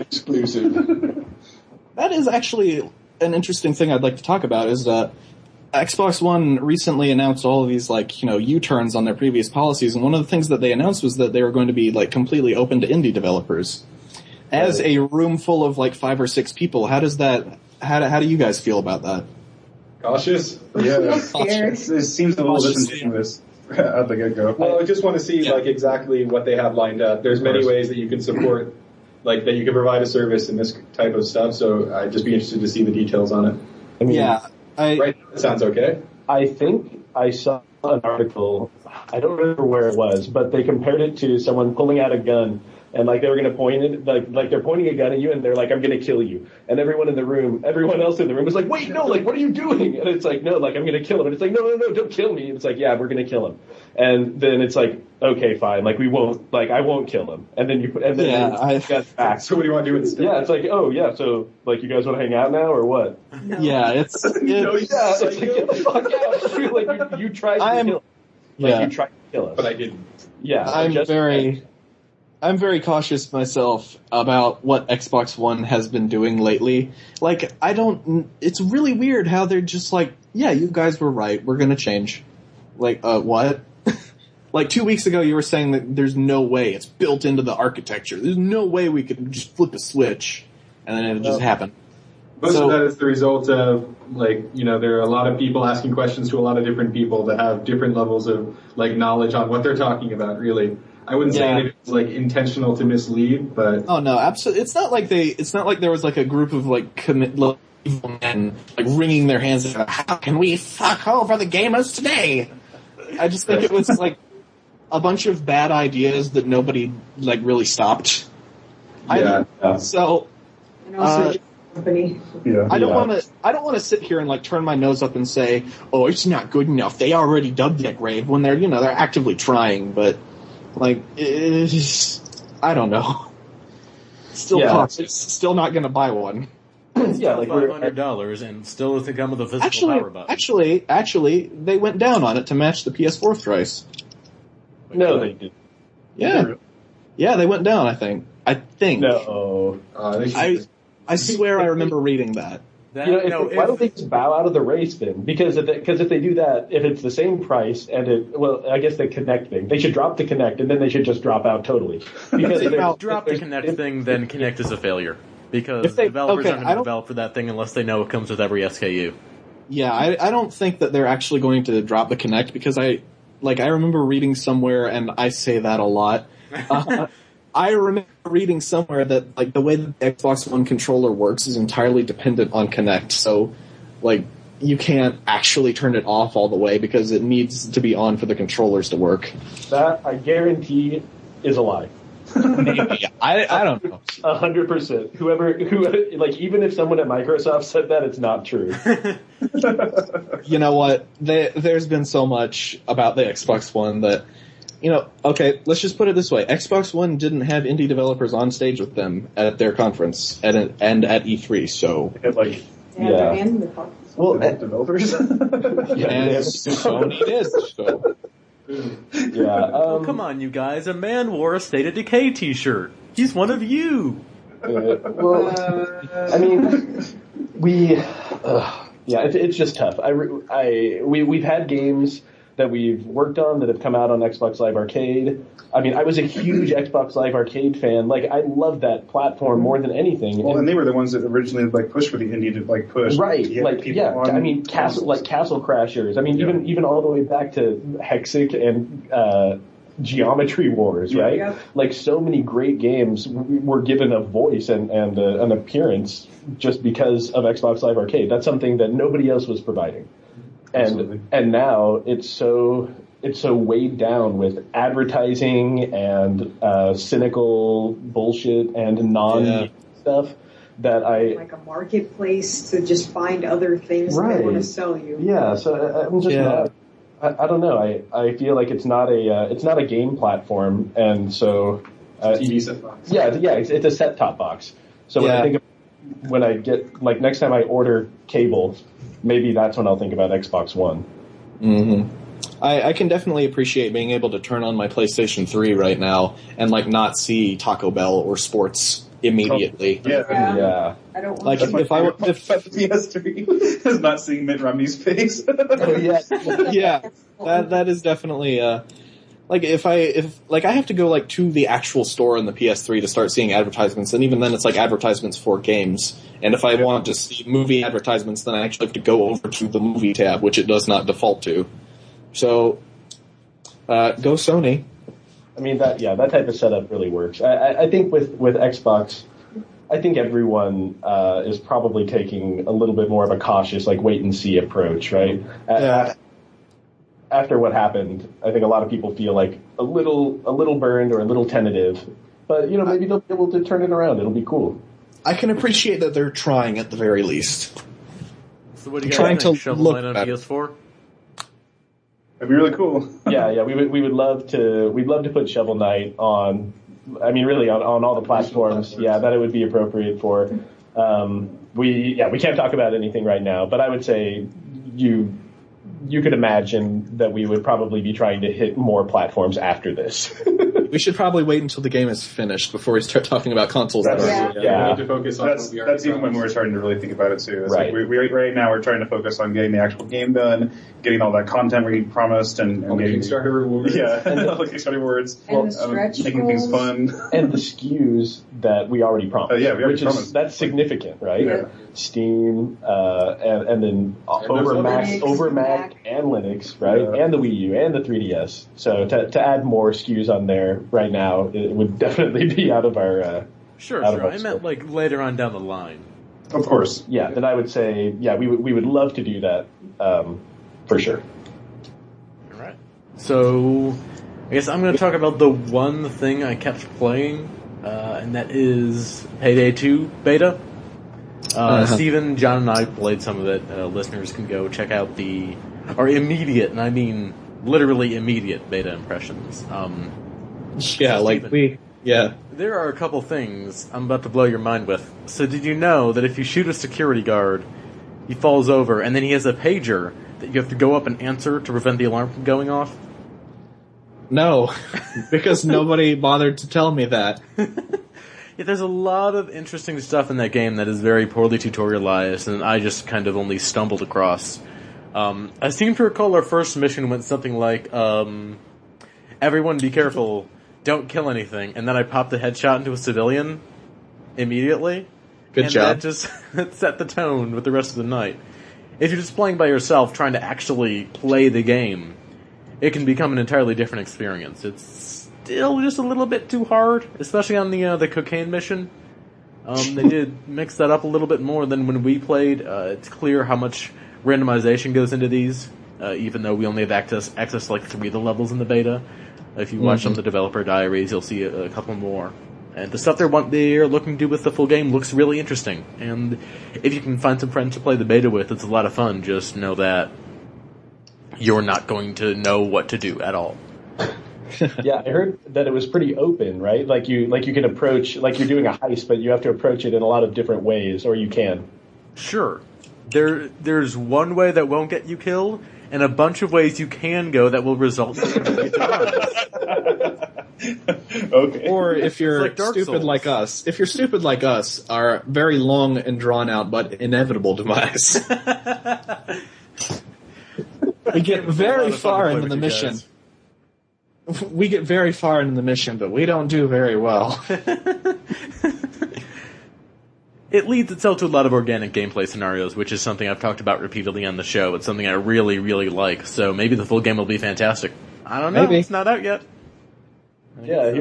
Exclusive. That is actually an interesting thing I'd like to talk about, is Xbox One recently announced all of these, like, you know, U-turns on their previous policies, and one of the things that they announced was that they were going to be, like, completely open to indie developers. As a room full of, like, 5 or 6 people, how do you guys feel about that? Cautious? Yeah. It seems a little disingenuous at the get-go. Well, I just want to see, like, exactly what they have lined up. There's many ways that you can support, like, that you can provide a service in this type of stuff, so I'd just be interested to see the details on it. I mean, right, that sounds okay. I think I saw an article, I don't remember where it was, but they compared it to someone pulling out a gun, and like they were going to point it, like they're pointing a gun at you, and they're like, I'm going to kill you. And everyone else in the room was like, wait, no, like, what are you doing? And it's like, no, like, I'm going to kill him. And it's like, no, don't kill me. And it's like, yeah, we're going to kill him. And then it's like, okay, fine, like, we won't, like, I won't kill him. And then you got back. So what do you want to do instead? Yeah, it's like, oh, yeah, so, like, you guys want to hang out now, or what? No. Yeah, it's Like, get the fuck out. Like, you tried to kill us. Like, you tried to kill us. But I didn't. Yeah. I'm very cautious myself about what Xbox One has been doing lately. Like, it's really weird how they're just like, yeah, you guys were right, we're gonna change. Like, what? Like 2 weeks ago you were saying that there's no way, it's built into the architecture, there's no way we could just flip a switch, and then it just happened. Most of that is the result of, like, you know, there are a lot of people asking questions to a lot of different people that have different levels of, like, knowledge on what they're talking about, really. I wouldn't say it was, like, intentional to mislead, but... Oh, no, absolutely. It's not like there was, like, a group of, like, evil men, like, wringing their hands and how can we fuck over the gamers today? I just think it was, like, a bunch of bad ideas that nobody, like, really stopped. So... And also company. Yeah. I don't want to sit here and like turn my nose up and say, "Oh, it's not good enough. They already dug that grave," when they're actively trying. But like, I don't know. Still, it's still not going to buy one. Yeah, like $500 and still doesn't come with a physical power button. Actually, they went down on it to match the PS4 price. No, they didn't. Yeah, they went down. I think. No. I swear I remember reading that. Why don't they just bow out of the race then? Because if they do that, if it's the same price and I guess the Kinect thing, they should drop the Kinect and then they should just drop out totally. Because if they drop the Kinect thing, then Kinect is a failure. Because developers aren't going to develop for that thing unless they know it comes with every SKU. Yeah, I don't think that they're actually going to drop the Kinect because I remember reading somewhere, and I say that a lot. I remember reading somewhere that like the way the Xbox One controller works is entirely dependent on Kinect. So, like, you can't actually turn it off all the way because it needs to be on for the controllers to work. That, I guarantee, is a lie. Maybe. I don't know. 100%. Whoever, like, even if someone at Microsoft said that, it's not true. You know what? There's been so much about the Xbox One that, okay, let's just put it this way. Xbox One didn't have indie developers on stage with them at their conference and at E3, so... Well, developers? And Sony did, so... Yeah. Oh, come on, you guys. A man wore a State of Decay t-shirt. He's one of you. I mean, it's just tough. We've had games that we've worked on that have come out on Xbox Live Arcade. I mean, I was a huge Xbox Live Arcade fan. Like, I loved that platform more than anything. Well, and they were the ones that originally like pushed for the indie to like push. Right. I mean, Castle Crashers. I mean, even all the way back to Hexic and Geometry Wars, right? Yeah. Like, so many great games were given a voice and an appearance just because of Xbox Live Arcade. That's something that nobody else was providing. And now it's so weighed down with advertising and cynical bullshit and stuff that like a marketplace to just find other things that they want to sell you. Yeah, so I'm just not. I don't know. I feel like it's not a game platform, and so TV set box. Yeah, it's a set top box. So when I get, like, next time I order cable, maybe that's when I'll think about Xbox One. Mm-hmm. I can definitely appreciate being able to turn on my PlayStation 3 right now and like not see Taco Bell or sports immediately. Yeah. I don't want like to. if the PS3 is not seeing Mitt Romney's face. That is definitely like if I have to go like to the actual store in the PS3 to start seeing advertisements, and even then it's like advertisements for games. And if I want to see movie advertisements, then I actually have to go over to the movie tab, which it does not default to. So, go Sony. I mean, that type of setup really works. I think with Xbox, I think everyone is probably taking a little bit more of a cautious, like, wait and see approach, right? After what happened, I think a lot of people feel like a little burned or a little tentative, but maybe they'll be able to turn it around. It'll be cool. I can appreciate that they're trying at the very least. So what do you guys think? Shovel Knight on PS4? That'd be really cool. Yeah. We would love to put Shovel Knight on. I mean, really on all the platforms. Yeah, that it would be appropriate for. we can't talk about anything right now, but I would say you could imagine that we would probably be trying to hit more platforms after this. We should probably wait until the game is finished before we start talking about consoles. We need to focus on that's even when we're starting to really think about it too. It's right. Like we right now we're trying to focus on getting the actual game done, getting all that content we promised, and getting Kickstarter rewards. Yeah, and all the Kickstarter rewards. And the stretch making things fun. And the SKUs that we already promised. We already promised. That's significant, right? Yeah. Steam, and then over Mac and Linux, right? Yeah. And the Wii U and the 3DS. So to add more SKUs on there right now, it would definitely be out of our Sure. I meant like later on down the line. Of course. Yeah, then I would say we would love to do that for sure. All right. So I guess I'm going to talk about the one thing I kept playing, and that is Payday 2 beta. Steven, John, and I played some of it. Listeners can go check out our immediate, and I mean literally immediate beta impressions. There are a couple things I'm about to blow your mind with. So did you know that if you shoot a security guard, he falls over, and then he has a pager that you have to go up and answer to prevent the alarm from going off? No, because nobody bothered to tell me that. Yeah, there's a lot of interesting stuff in that game that is very poorly tutorialized, and I just kind of only stumbled across. I seem to recall our first mission went something like, everyone be careful, don't kill anything, and then I popped a headshot into a civilian immediately. Good job. And that just set the tone with the rest of the night. If you're just playing by yourself, trying to actually play the game, it can become an entirely different experience. It's still just a little bit too hard, especially on the cocaine mission. They did mix that up a little bit more than when we played. It's clear how much randomization goes into these, even though we only have access to like 3 of the levels in the beta. If you watch some of the developer diaries, you'll see a couple more. And the stuff they're looking to do with the full game looks really interesting. And if you can find some friends to play the beta with, it's a lot of fun. Just know that you're not going to know what to do at all. Yeah, I heard that it was pretty open, right? Like you can approach, like you're doing a heist, but you have to approach it in a lot of different ways, or you can. Sure. There's one way that won't get you killed, and a bunch of ways you can go that will result in you demise. Okay. Or if you're like Dark stupid Souls. like us, our very long and drawn out but inevitable demise. We get very far into the mission. We get very far into the mission, but we don't do very well. It leads itself to a lot of organic gameplay scenarios, which is something I've talked about repeatedly on the show. It's something I really, really like, so maybe the full game will be fantastic. I don't know, It's not out yet. Yeah,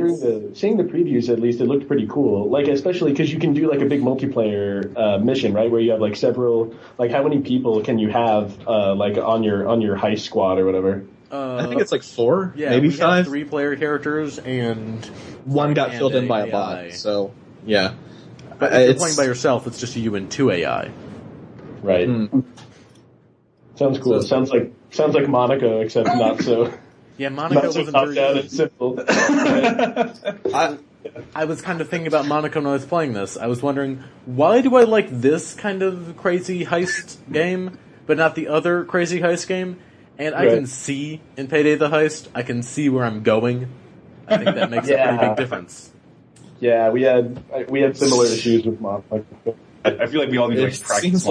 seeing the previews at least, it looked pretty cool. Like, especially because you can do like a big multiplayer mission, right? Where you have like several, like how many people can you have like on your heist squad or whatever? I think it's like 4, maybe 5. Have 3 player characters, and one got filled in by a bot. So yeah, but if you're playing by yourself, it's just you and 2 AI. Right. Sounds cool. Sounds like Monaco, except not so. Yeah, Monaco not so wasn't top very down and simple. I was kind of thinking about Monaco when I was playing this. I was wondering, why do I like this kind of crazy heist game, but not the other crazy heist game? And I can see in Payday the Heist, I can see where I'm going. I think that makes a pretty big difference. Yeah, we had similar issues with Monaco. I feel like we all need to practice.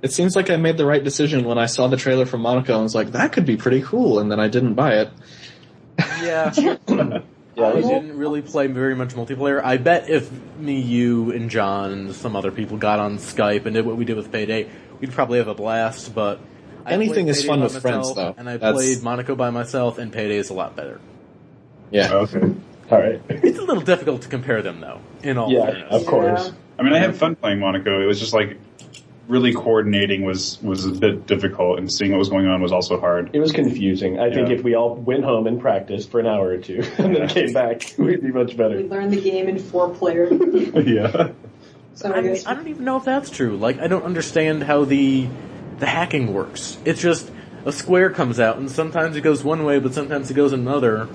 It seems like I made the right decision when I saw the trailer for Monaco and was like, that could be pretty cool, and then I didn't buy it. Yeah. I didn't really play very much multiplayer. I bet if me, you, and John, and some other people got on Skype and did what we did with Payday, we'd probably have a blast, but anything is fun with friends, though. And I played Monaco by myself, and Payday is a lot better. Yeah. Okay. All right. It's a little difficult to compare them, though, in all fairness. Of course. I mean, I had fun playing Monaco. It was just like, really coordinating was a bit difficult, and seeing what was going on was also hard. It was confusing. I think if we all went home and practiced for an hour or 2 and then came back, we'd be much better. We learned the game in 4-player. Yeah. So I don't even know if that's true. Like, I don't understand how the hacking works. It's just a square comes out, and sometimes it goes one way, but sometimes it goes another.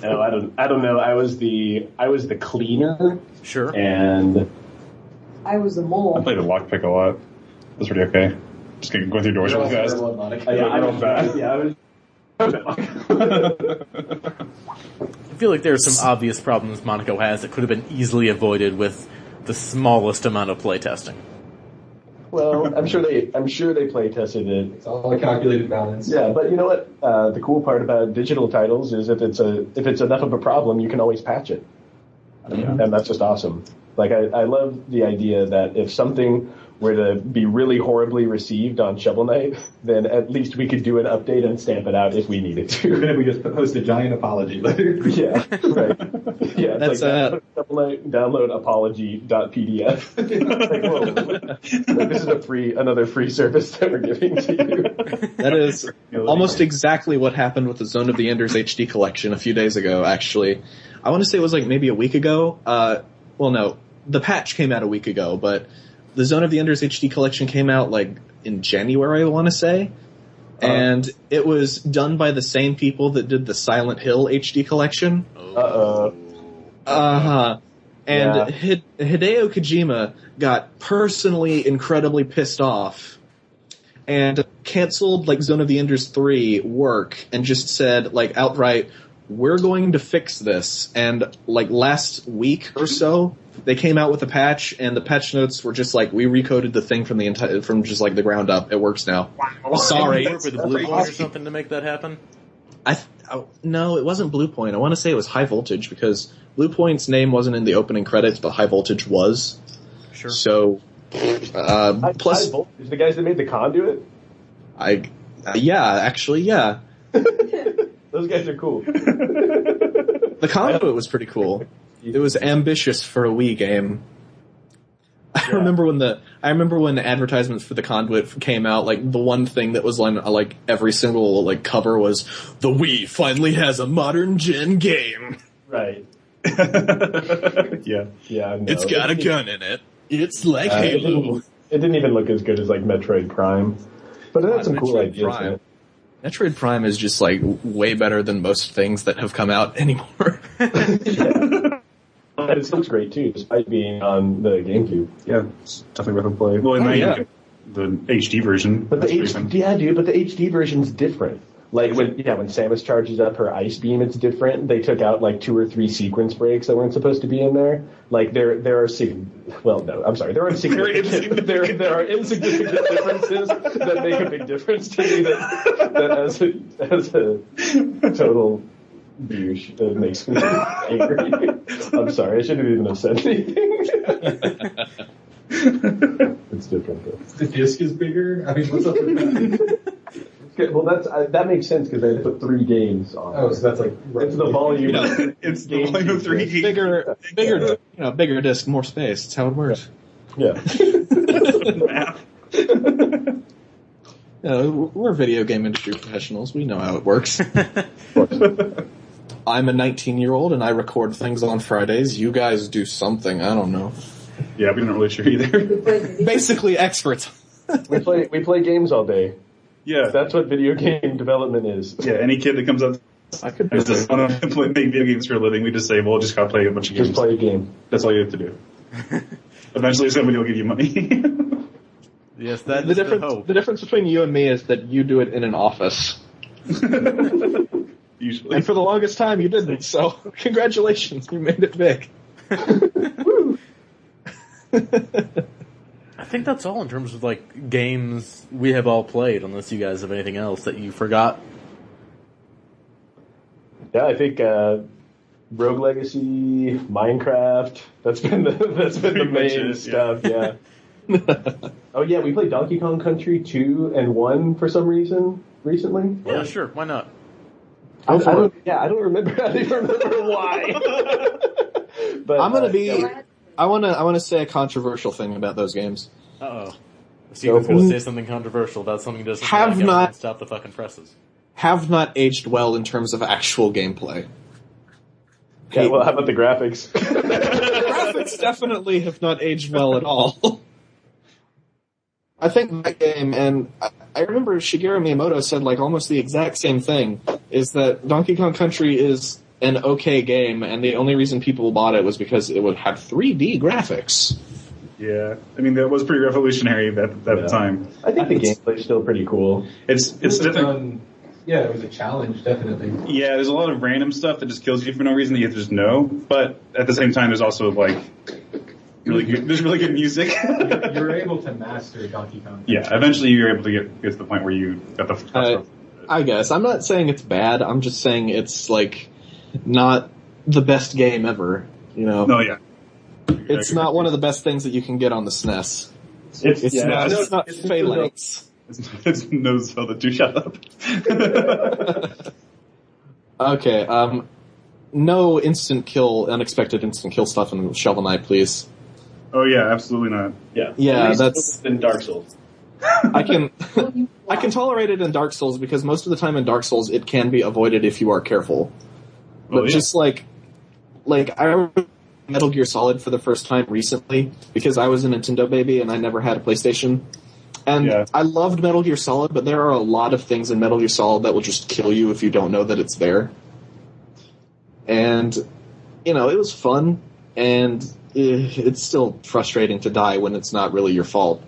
I don't know. I was the cleaner. Sure. And I was the mole. I played the lockpick a lot. That's pretty okay. Just going through doors really fast. I don't bad. Yeah, I feel like there are some obvious problems Monaco has that could have been easily avoided with the smallest amount of playtesting. Well, I'm sure they play tested it. It's all a calculated balance. Yeah, but you know what? The cool part about digital titles is if it's enough of a problem, you can always patch it, and that's just awesome. Like I love the idea that if something were to be really horribly received on Shovel Knight, then at least we could do an update and stamp it out if we needed to. And we just post a giant apology letter. Yeah, right. Yeah, That's like Shovel Knight, download apology.pdf. Like, whoa, like, this is another free service that we're giving to you. That is almost exactly what happened with the Zone of the Enders HD collection a few days ago, actually. I want to say it was like maybe a week ago. Well, no, the patch came out a week ago, but the Zone of the Enders HD collection came out like in January, I want to say. And it was done by the same people that did the Silent Hill HD collection. Uh-oh. Uh-huh. And Hideo Kojima got personally incredibly pissed off and canceled like Zone of the Enders 3 work and just said like outright, we're going to fix this. And like last week or so, they came out with a patch, and the patch notes were just like, we recoded the thing from just like the ground up. It works now. Wow. Sorry. With Bluepoint or something to make that happen? No, it wasn't Bluepoint. I want to say it was High Voltage because Bluepoint's name wasn't in the opening credits, but High Voltage was. Sure. So, plus High Voltage, the guys that made the Conduit. Yeah. Those guys are cool. The Conduit was pretty cool. It was ambitious for a Wii game. I remember when the advertisements for the Conduit came out, like the one thing that was on like every single like cover was the Wii finally has a modern gen game. Right. Yeah. No. It's got a gun in it. It's like Halo. It didn't even look as good as like Metroid Prime, but it had some cool ideas in it. Metroid Prime is just like way better than most things that have come out anymore. And it looks great too, despite being on the GameCube. Yeah, it's definitely worth a play. Well, the HD version. But the HD version's different. Like when Samus charges up her ice beam, it's different. They took out like 2 or 3 sequence breaks that weren't supposed to be in there. Like there are insignificant differences that make a big difference to me. That as a total douche, it makes me angry. I'm sorry, I shouldn't even have said anything. It's different though. The disc is bigger? I mean, what's up with that? Okay, well, that makes sense because they put 3 games on. Oh, so that's like it's the volume. It's the volume of 3 games. Bigger disc, more space. That's how it works. Yeah. We're video game industry professionals. We know how it works. I'm a 19-year-old and I record things on Fridays. You guys do something. I don't know. Yeah, we're not really sure either. Basically experts. We play games all day. Yeah. That's what video game development is. Yeah, any kid that comes up I could and says, I want to make video games for a living, we just say, well, just gotta play a bunch of games. Just play a game. That's all you have to do. Eventually somebody will give you money. Yes, that's the difference. hope. The difference between you and me is that you do it in an office. Usually. And for the longest time you didn't, so congratulations, you made it big. I think that's all in terms of like games we have all played, unless you guys have anything else that you forgot. Yeah, I think Rogue Legacy, Minecraft. That's been the main stuff. Yeah. Oh yeah, we played Donkey Kong Country 2 and 1 for some reason recently. Yeah, sure. Why not? I don't remember. I don't even remember why. But I'm gonna be. I want to say a controversial thing about those games. Uh-oh. Steven's going to say something controversial about something that doesn't stop the fucking presses. Have not aged well in terms of actual gameplay. Yeah, well, how about the graphics? The graphics definitely have not aged well at all. I think that game, and I remember Shigeru Miyamoto said like almost the exact same thing, is that Donkey Kong Country is an okay game, and the only reason people bought it was because it would have 3D graphics. Yeah, I mean that was pretty revolutionary at the time. I think the gameplay's still pretty cool. It's different. Yeah, it was a challenge, definitely. Yeah, there's a lot of random stuff that just kills you for no reason that you have to just know. But at the same time, there's also like there's really good music. You're able to master Donkey Kong. Yeah, eventually you're able to get to the point where you got the. I guess I'm not saying it's bad. I'm just saying it's like not the best game ever. You know? No, yeah. It's not one of the best things that you can get on the SNES. It's not Phalanx. It's no Zelda 2, shut up. Okay, no unexpected instant kill stuff in Shovel Knight, please. Oh yeah, absolutely not. Yeah, that's in Dark Souls. I can tolerate it in Dark Souls because most of the time in Dark Souls it can be avoided if you are careful. But just like I remember Metal Gear Solid for the first time recently because I was a Nintendo baby and I never had a PlayStation. And I loved Metal Gear Solid, but there are a lot of things in Metal Gear Solid that will just kill you if you don't know that it's there. And, you know, it was fun, and it's still frustrating to die when it's not really your fault.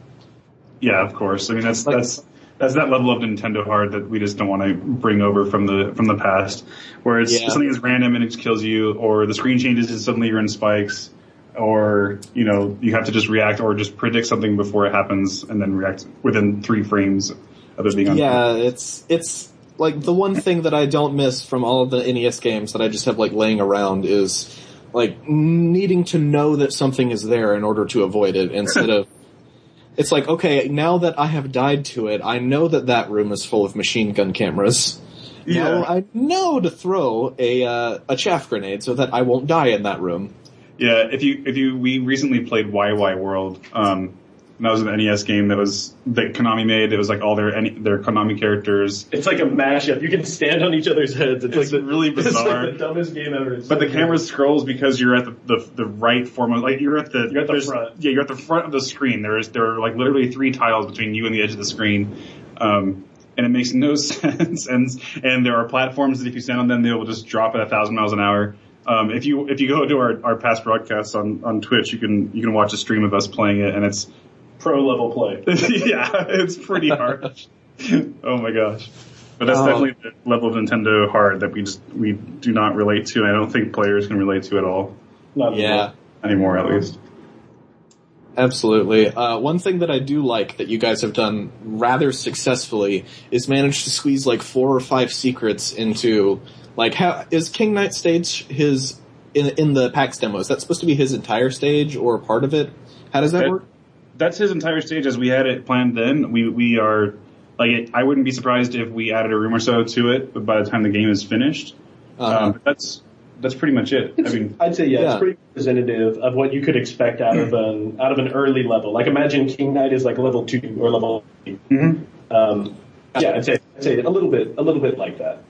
Yeah, of course. I mean, that's that level of Nintendo hard that we just don't want to bring over from the past, where it's something is random and it just kills you, or the screen changes and suddenly you're in spikes. Or, you know, you have to just react or just predict something before it happens and then react within 3 frames of it being on. Yeah, it's like the one thing that I don't miss from all of the NES games that I just have like laying around is like needing to know that something is there in order to avoid it instead of it's like, okay, now that I have died to it, I know that room is full of machine gun cameras. Yeah. Now I know to throw a chaff grenade so that I won't die in that room. Yeah, we recently played YY World. That was an NES game that Konami made. It was like all their Konami characters. It's like a mashup. You can stand on each other's heads. It's like really bizarre. It's like the dumbest game ever. But the camera scrolls because you're at the right foremost. Like you're at the front. Yeah, you're at the front of the screen. There are like literally 3 tiles between you and the edge of the screen. And it makes no sense. And there are platforms that if you stand on them, they will just drop at 1,000 miles an hour. If you go to our past broadcasts on Twitch, you can watch a stream of us playing it, and it's pro level play. Yeah, it's pretty hard. Oh my gosh! But that's definitely the level of Nintendo hard that we do not relate to. And I don't think players can relate to at all. Not anymore, at least. Absolutely. One thing that I do like that you guys have done rather successfully is manage to squeeze like 4 or 5 secrets into. Like, how is King Knight stage in the PAX demo? Is that supposed to be his entire stage or part of it? How does that work? That's his entire stage as we had it planned then. We are, like, I wouldn't be surprised if we added a room or so to it by the time the game is finished. But that's pretty much it. I'd say, it's pretty representative of what you could expect out of an early level. Like, imagine King Knight is like level 2 or level 3. Mm-hmm. I'd say a little bit like that.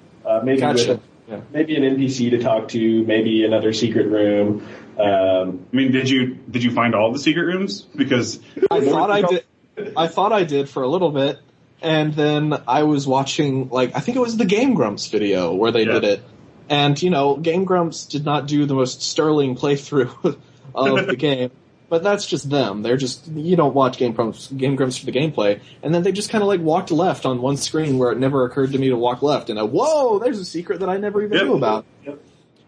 Maybe gotcha. Maybe an NPC to talk to, maybe another secret room. Did you find all the secret rooms? Because I thought I did for a little bit, and then I was watching I think it was the Game Grumps video where they did it, and you know, Game Grumps did not do the most sterling playthrough of the game. But that's just them. They're just, you don't watch Game Grumps for the gameplay. And then they just kind of walked left on one screen where it never occurred to me to walk left. And whoa, there's a secret that I never even knew about. Yep.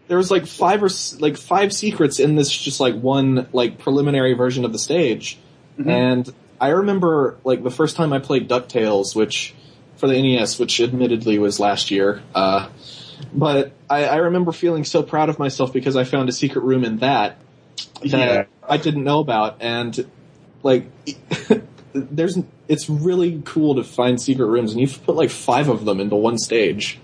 There was 5 secrets in this just one preliminary version of the stage. Mm-hmm. And I remember the first time I played DuckTales, which for the NES, which admittedly was last year. But I remember feeling so proud of myself because I found a secret room in that I didn't know about, and it's really cool to find secret rooms, and you've put 5 of them into one stage.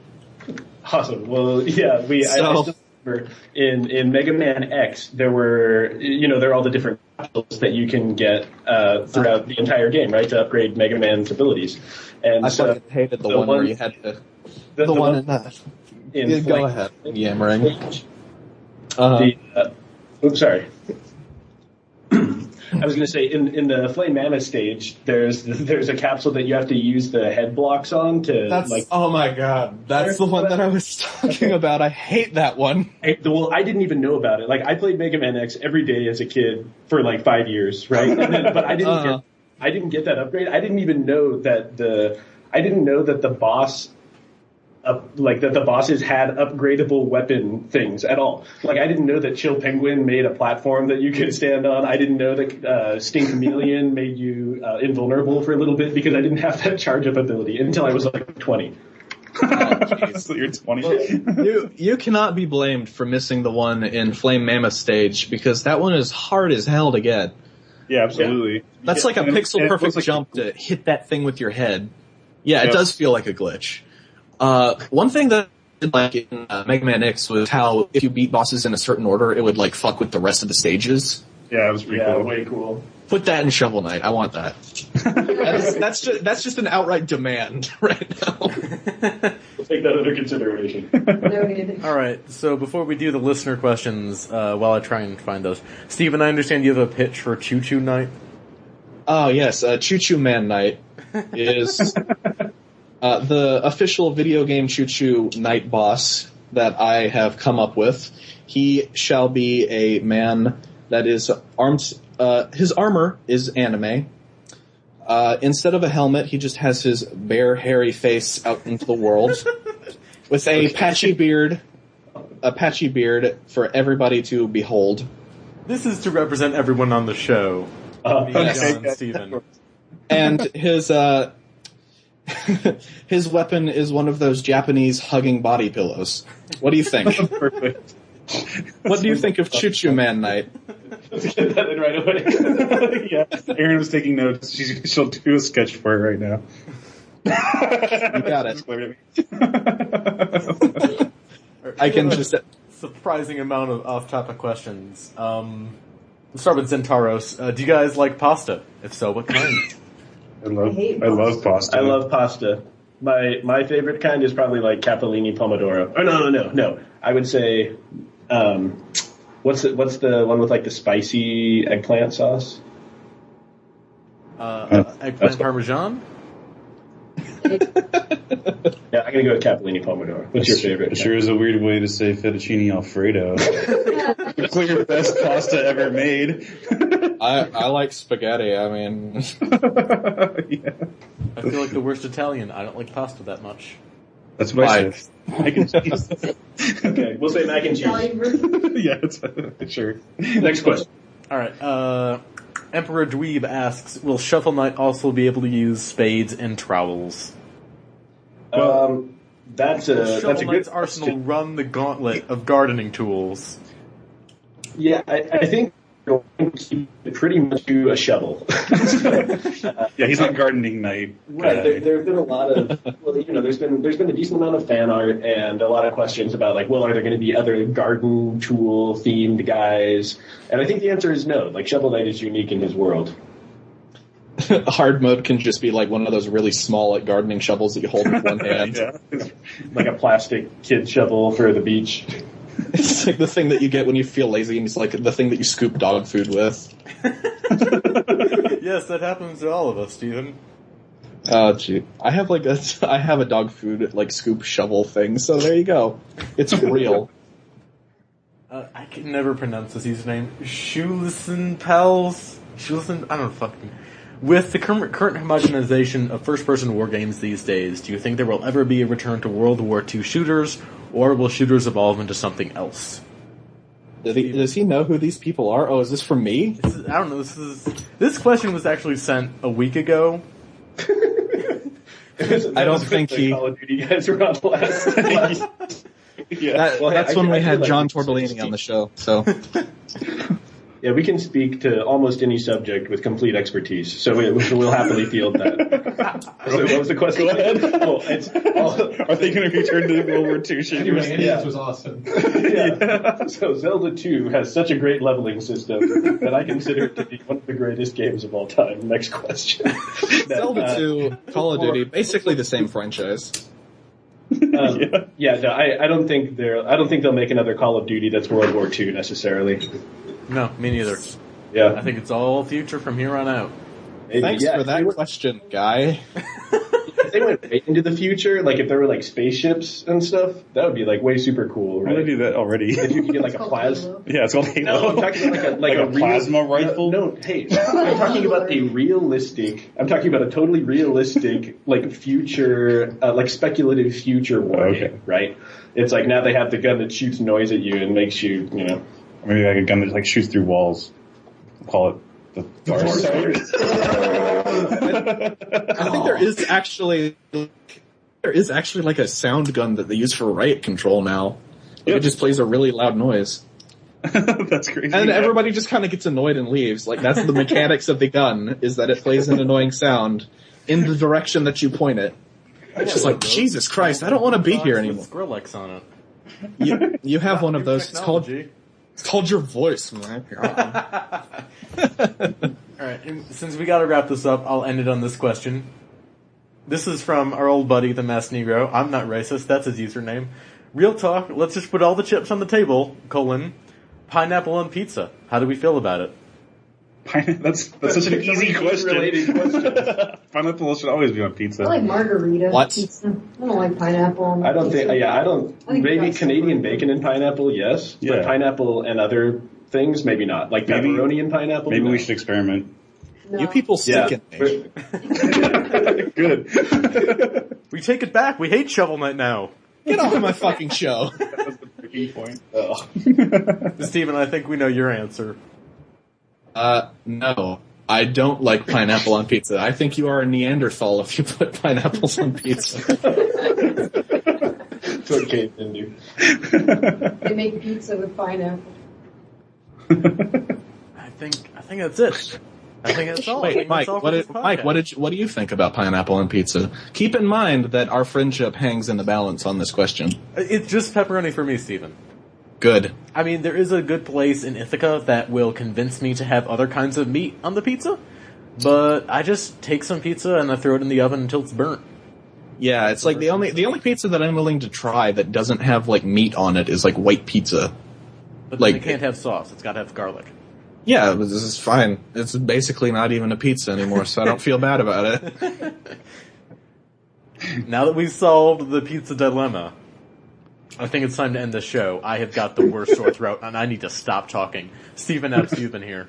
Awesome. Well, yeah, I still remember in Mega Man X there were there are all the different capsules that you can get throughout the entire game, right, to upgrade Mega Man's abilities. And I fucking hated the one where you had to the one in that. Go ahead, yammering. Oops, sorry. I was going to say, in the Flame Mammoth stage, there's a capsule that you have to use the head blocks on to, oh my god, that's the one that I was talking about. I hate that one. I didn't even know about it. Like, I played Mega Man X every day as a kid for like 5 years, right? But I didn't get that upgrade. I didn't even know that the boss, the bosses had upgradable weapon things at all. Like, I didn't know that Chill Penguin made a platform that you could stand on. I didn't know that Sting Chameleon made you invulnerable for a little bit because I didn't have that charge up ability until I was like 20. So you're 20. Well, you cannot be blamed for missing the one in Flame Mammoth stage because that one is hard as hell to get. Yeah, absolutely. Yeah. That's like a pixel perfect jump to hit that thing with your head. Yeah, it does feel like a glitch. One thing that I did like in Mega Man X was how if you beat bosses in a certain order, it would like fuck with the rest of the stages. Yeah, it was pretty cool. Way cool. Put that in Shovel Knight. I want that. That's just an outright demand right now. We'll take that under consideration. No, All right, so before we do the listener questions, while I try and find those, Steven, I understand you have a pitch for Choo Choo Night. Oh yes, Choo Choo Man Night is the official video game Choo Choo Night boss that I have come up with. He shall be a man that is armed. His armor is anime. Instead of a helmet, he just has his bare, hairy face out into the world with a patchy beard for everybody to behold. This is to represent everyone on the show. John, Steven. And his his weapon is one of those Japanese hugging body pillows. What do you think? Perfect. What do you think of Choo Choo Man Night? Let's get that in right away. Yeah, Erin was taking notes. She'll do a sketch for it right now. You got it. I can just... Surprising amount of off-topic questions. Let's start with Zentaros. Do you guys like pasta? If so, what kind? I love pasta. I love pasta. My favorite kind is probably like capellini pomodoro. Oh no. I would say, what's the one with like the spicy eggplant sauce? Eggplant parmesan? Yeah, I'm gonna go with capellini pomodoro. What's your favorite? It sure is a weird way to say fettuccine alfredo. The clear best pasta ever made. I like spaghetti. I mean, yeah. I feel like the worst Italian. I don't like pasta that much. That's what I said. Mac and cheese. Okay, we'll say mac and cheese. Yeah, sure. Next question. All right. Emperor Dweeb asks, will Shovel Knight also be able to use spades and trowels? That's a Shovel good Knight's arsenal run the gauntlet of gardening tools. Yeah, I think you're going to keep it pretty much to a shovel. Yeah, he's not gardening knight. Right. There have been a lot of there's been a decent amount of fan art and a lot of questions about like, well, are there going to be other garden tool themed guys? And I think the answer is no. Like, Shovel Knight is unique in his world. hard mode can just be like one of those really small like gardening shovels that you hold with one hand. Yeah. Like a plastic kid shovel for the beach. It's like the thing that you get when you feel lazy, and it's like the thing that you scoop dog food with. Yes, that happens to all of us, Steven. Oh, gee. I have a dog food like scoop shovel thing, so there you go. It's real. I can never pronounce this username. Shulison Pals? Shulison? I don't know, fucking... With the current homogenization of first-person war games these days, do you think there will ever be a return to World War II shooters, or will shooters evolve into something else? Does he know who these people are? Oh, is this from me? I don't know. This question was actually sent a week ago. I don't think he... Call of Duty guys were on the last. Yeah. That's when we had John Torbellini on the show, so... Yeah, we can speak to almost any subject with complete expertise, so we'll happily field that. So what was the question? Go ahead. Are they going to return to the World War II shooters? This was awesome. Yeah. So Zelda 2 has such a great leveling system that I consider it to be one of the greatest games of all time. Next question. Zelda 2, Call of Duty, basically the same franchise. No, I don't think they'll make another Call of Duty that's World War II necessarily. No, me neither. Yeah. I think it's all future from here on out. Maybe. Thanks for that question, guy. If they went way into the future, like if there were like spaceships and stuff, that would be like way super cool, right? They do that already. If you could get like a plasma. Yeah, it's called Halo. No, I'm talking about like a plasma rifle. No, hey, I'm talking about a realistic. I'm talking about a totally realistic, like future, like speculative future war game, right? It's like now they have the gun that shoots noise at you and makes you, you know. Maybe like a gun that like shoots through walls. We'll call it the Dark. I think there is actually like a sound gun that they use for riot control now. It just plays a really loud noise. That's crazy. And everybody just kind of gets annoyed and leaves. Like, that's the mechanics of the gun, is that it plays an annoying sound in the direction that you point it. It's just like, Jesus Christ, I don't want to be here anymore. Skrillex on it. You have one of those. It's called your voice, man. Alright, and since we gotta wrap this up, I'll end it on this question. This is from our old buddy, the Masked Negro. I'm not racist, that's his username. Real talk, let's just put all the chips on the table, pineapple on pizza. How do we feel about it? That's such an easy question. Pineapple should always be on pizza. I like margarita What? pizza. I don't like pineapple on I don't pizza. think. Yeah, I don't. Maybe Canadian bacon and pineapple, yes. Yeah. But pineapple and other things, maybe not. Like Maybe- pepperoni and pineapple. Maybe no. we should experiment. No. You people Yeah. stink at me. Good. We take it back, we hate Shovel Knight now. Get off of my fucking show. That was the breaking point. Steven, I think we know your answer. No. I don't like pineapple on pizza. I think you are a Neanderthal if you put pineapples on pizza. That's what cavemen do. They make pizza with pineapple. I think that's it. I think that's all. I Wait, think Mike, that's all for this podcast. what do you think about pineapple on pizza? Keep in mind that our friendship hangs in the balance on this question. It's just pepperoni for me, Steven. Good. I mean, there is a good place in Ithaca that will convince me to have other kinds of meat on the pizza, but I just take some pizza and I throw it in the oven until it's burnt. Yeah, it's like the only pizza that I'm willing to try that doesn't have like meat on it is like white pizza. But Like- it can't have sauce. It's got to have garlic. Yeah, this is fine. It's basically not even a pizza anymore, so I don't feel bad about it. Now that we've solved the pizza dilemma, I think it's time to end the show. I have got the worst sore throat, and I need to stop talking. Stephen Epps, you've been here.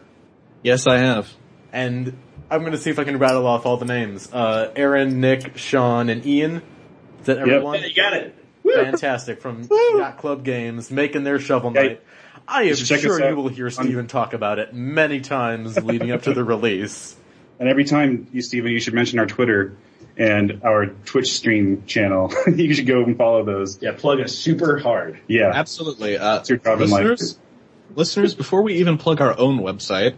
Yes, I have. And I'm going to see if I can rattle off all the names. Erin, Nick, Sean, and Ian. Is that everyone? Yeah, you got it. Fantastic. From Yacht Club Games, making their Shovel Knight. I am should check sure us out you will hear Steven talk about it many times leading up to the release. And every time Steven, you should mention our Twitter and our Twitch stream channel. You should go and follow those. Yeah, plug us super hard. Yeah. Absolutely. It's your job in life. Listeners, before we even plug our own website,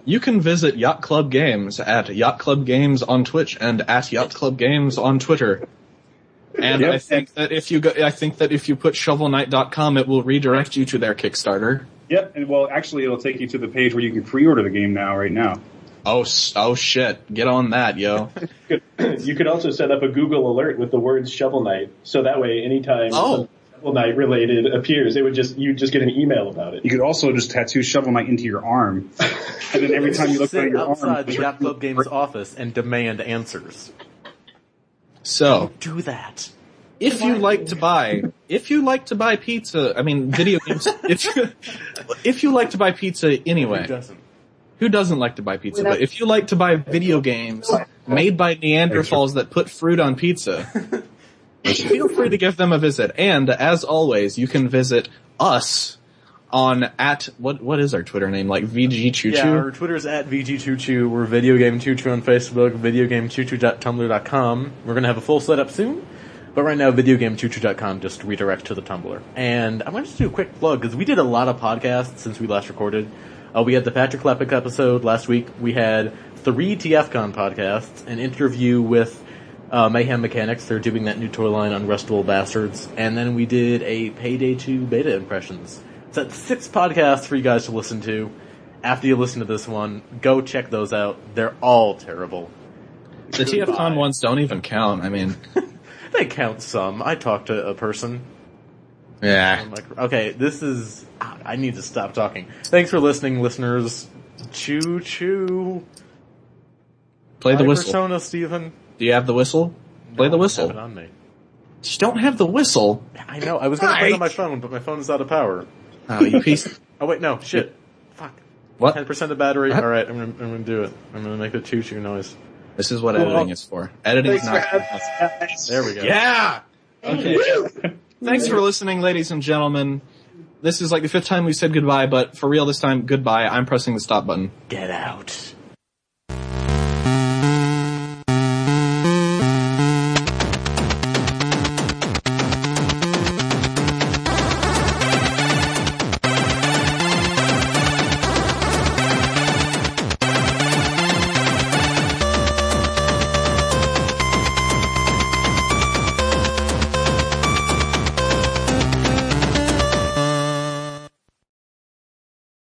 you can visit Yacht Club Games at Yacht Club Games on Twitch and at Yacht Club Games on Twitter. And Yep. I think that if you put shovelknight.com, it will redirect you to their Kickstarter. Yep. And well, actually, it'll take you to the page where you can pre-order the game now, right now. Oh shit. Get on that, yo. You could also set up a Google alert with the words Shovel Knight, so that way anytime Shovel Knight related appears, you'd just get an email about it. You could also just tattoo Shovel Knight into your arm. And then every time you look Sit at your outside arm... the Yacht Club Games office and demand answers. So, Do that. if you like to buy pizza, I mean, video games, if you like to buy pizza anyway. Who doesn't? Who doesn't like to buy pizza? But if you like to buy video games made by Neanderthals that put fruit on pizza, feel free to give them a visit. And as always, you can visit us on what is our Twitter name? Like VGCC? Yeah, our Twitter's at VGCC. We're Video Game Choo Choo on Facebook, videogamechoochoo.tumblr.com. We're going to have a full setup soon. But right now, videogamechoochoo.com just redirect to the Tumblr. And I'm going to just do a quick plug, because we did a lot of podcasts since we last recorded. We had the Patrick Klepek episode last week. We had 3 TFCon podcasts, an interview with Mayhem Mechanics. They're doing that new toy line on Rustable Bastards. And then we did a Payday 2 beta impressions. So that's 6 podcasts for you guys to listen to. After you listen to this one, go check those out. They're all terrible. The TFCon ones don't even count. I mean, They count some. I talked to a person. Yeah. Okay, this is... I need to stop talking. Thanks for listening, listeners. Choo choo. Play the whistle. Persona, Steven. Do you have the whistle? Play the whistle. I have it on me. You don't have the whistle. I know. I was going to play it on my phone, but my phone is out of power. Oh, you piece. Oh wait, no. Shit. Fuck. What? 10% of battery. All right, I'm gonna do it. I'm gonna make the choo choo noise. This is what editing is for. Editing is not. There we go. Yeah. Okay. Thanks for listening, ladies and gentlemen. This is like the 5th time we said goodbye, but for real this time, goodbye. I'm pressing the stop button. Get out.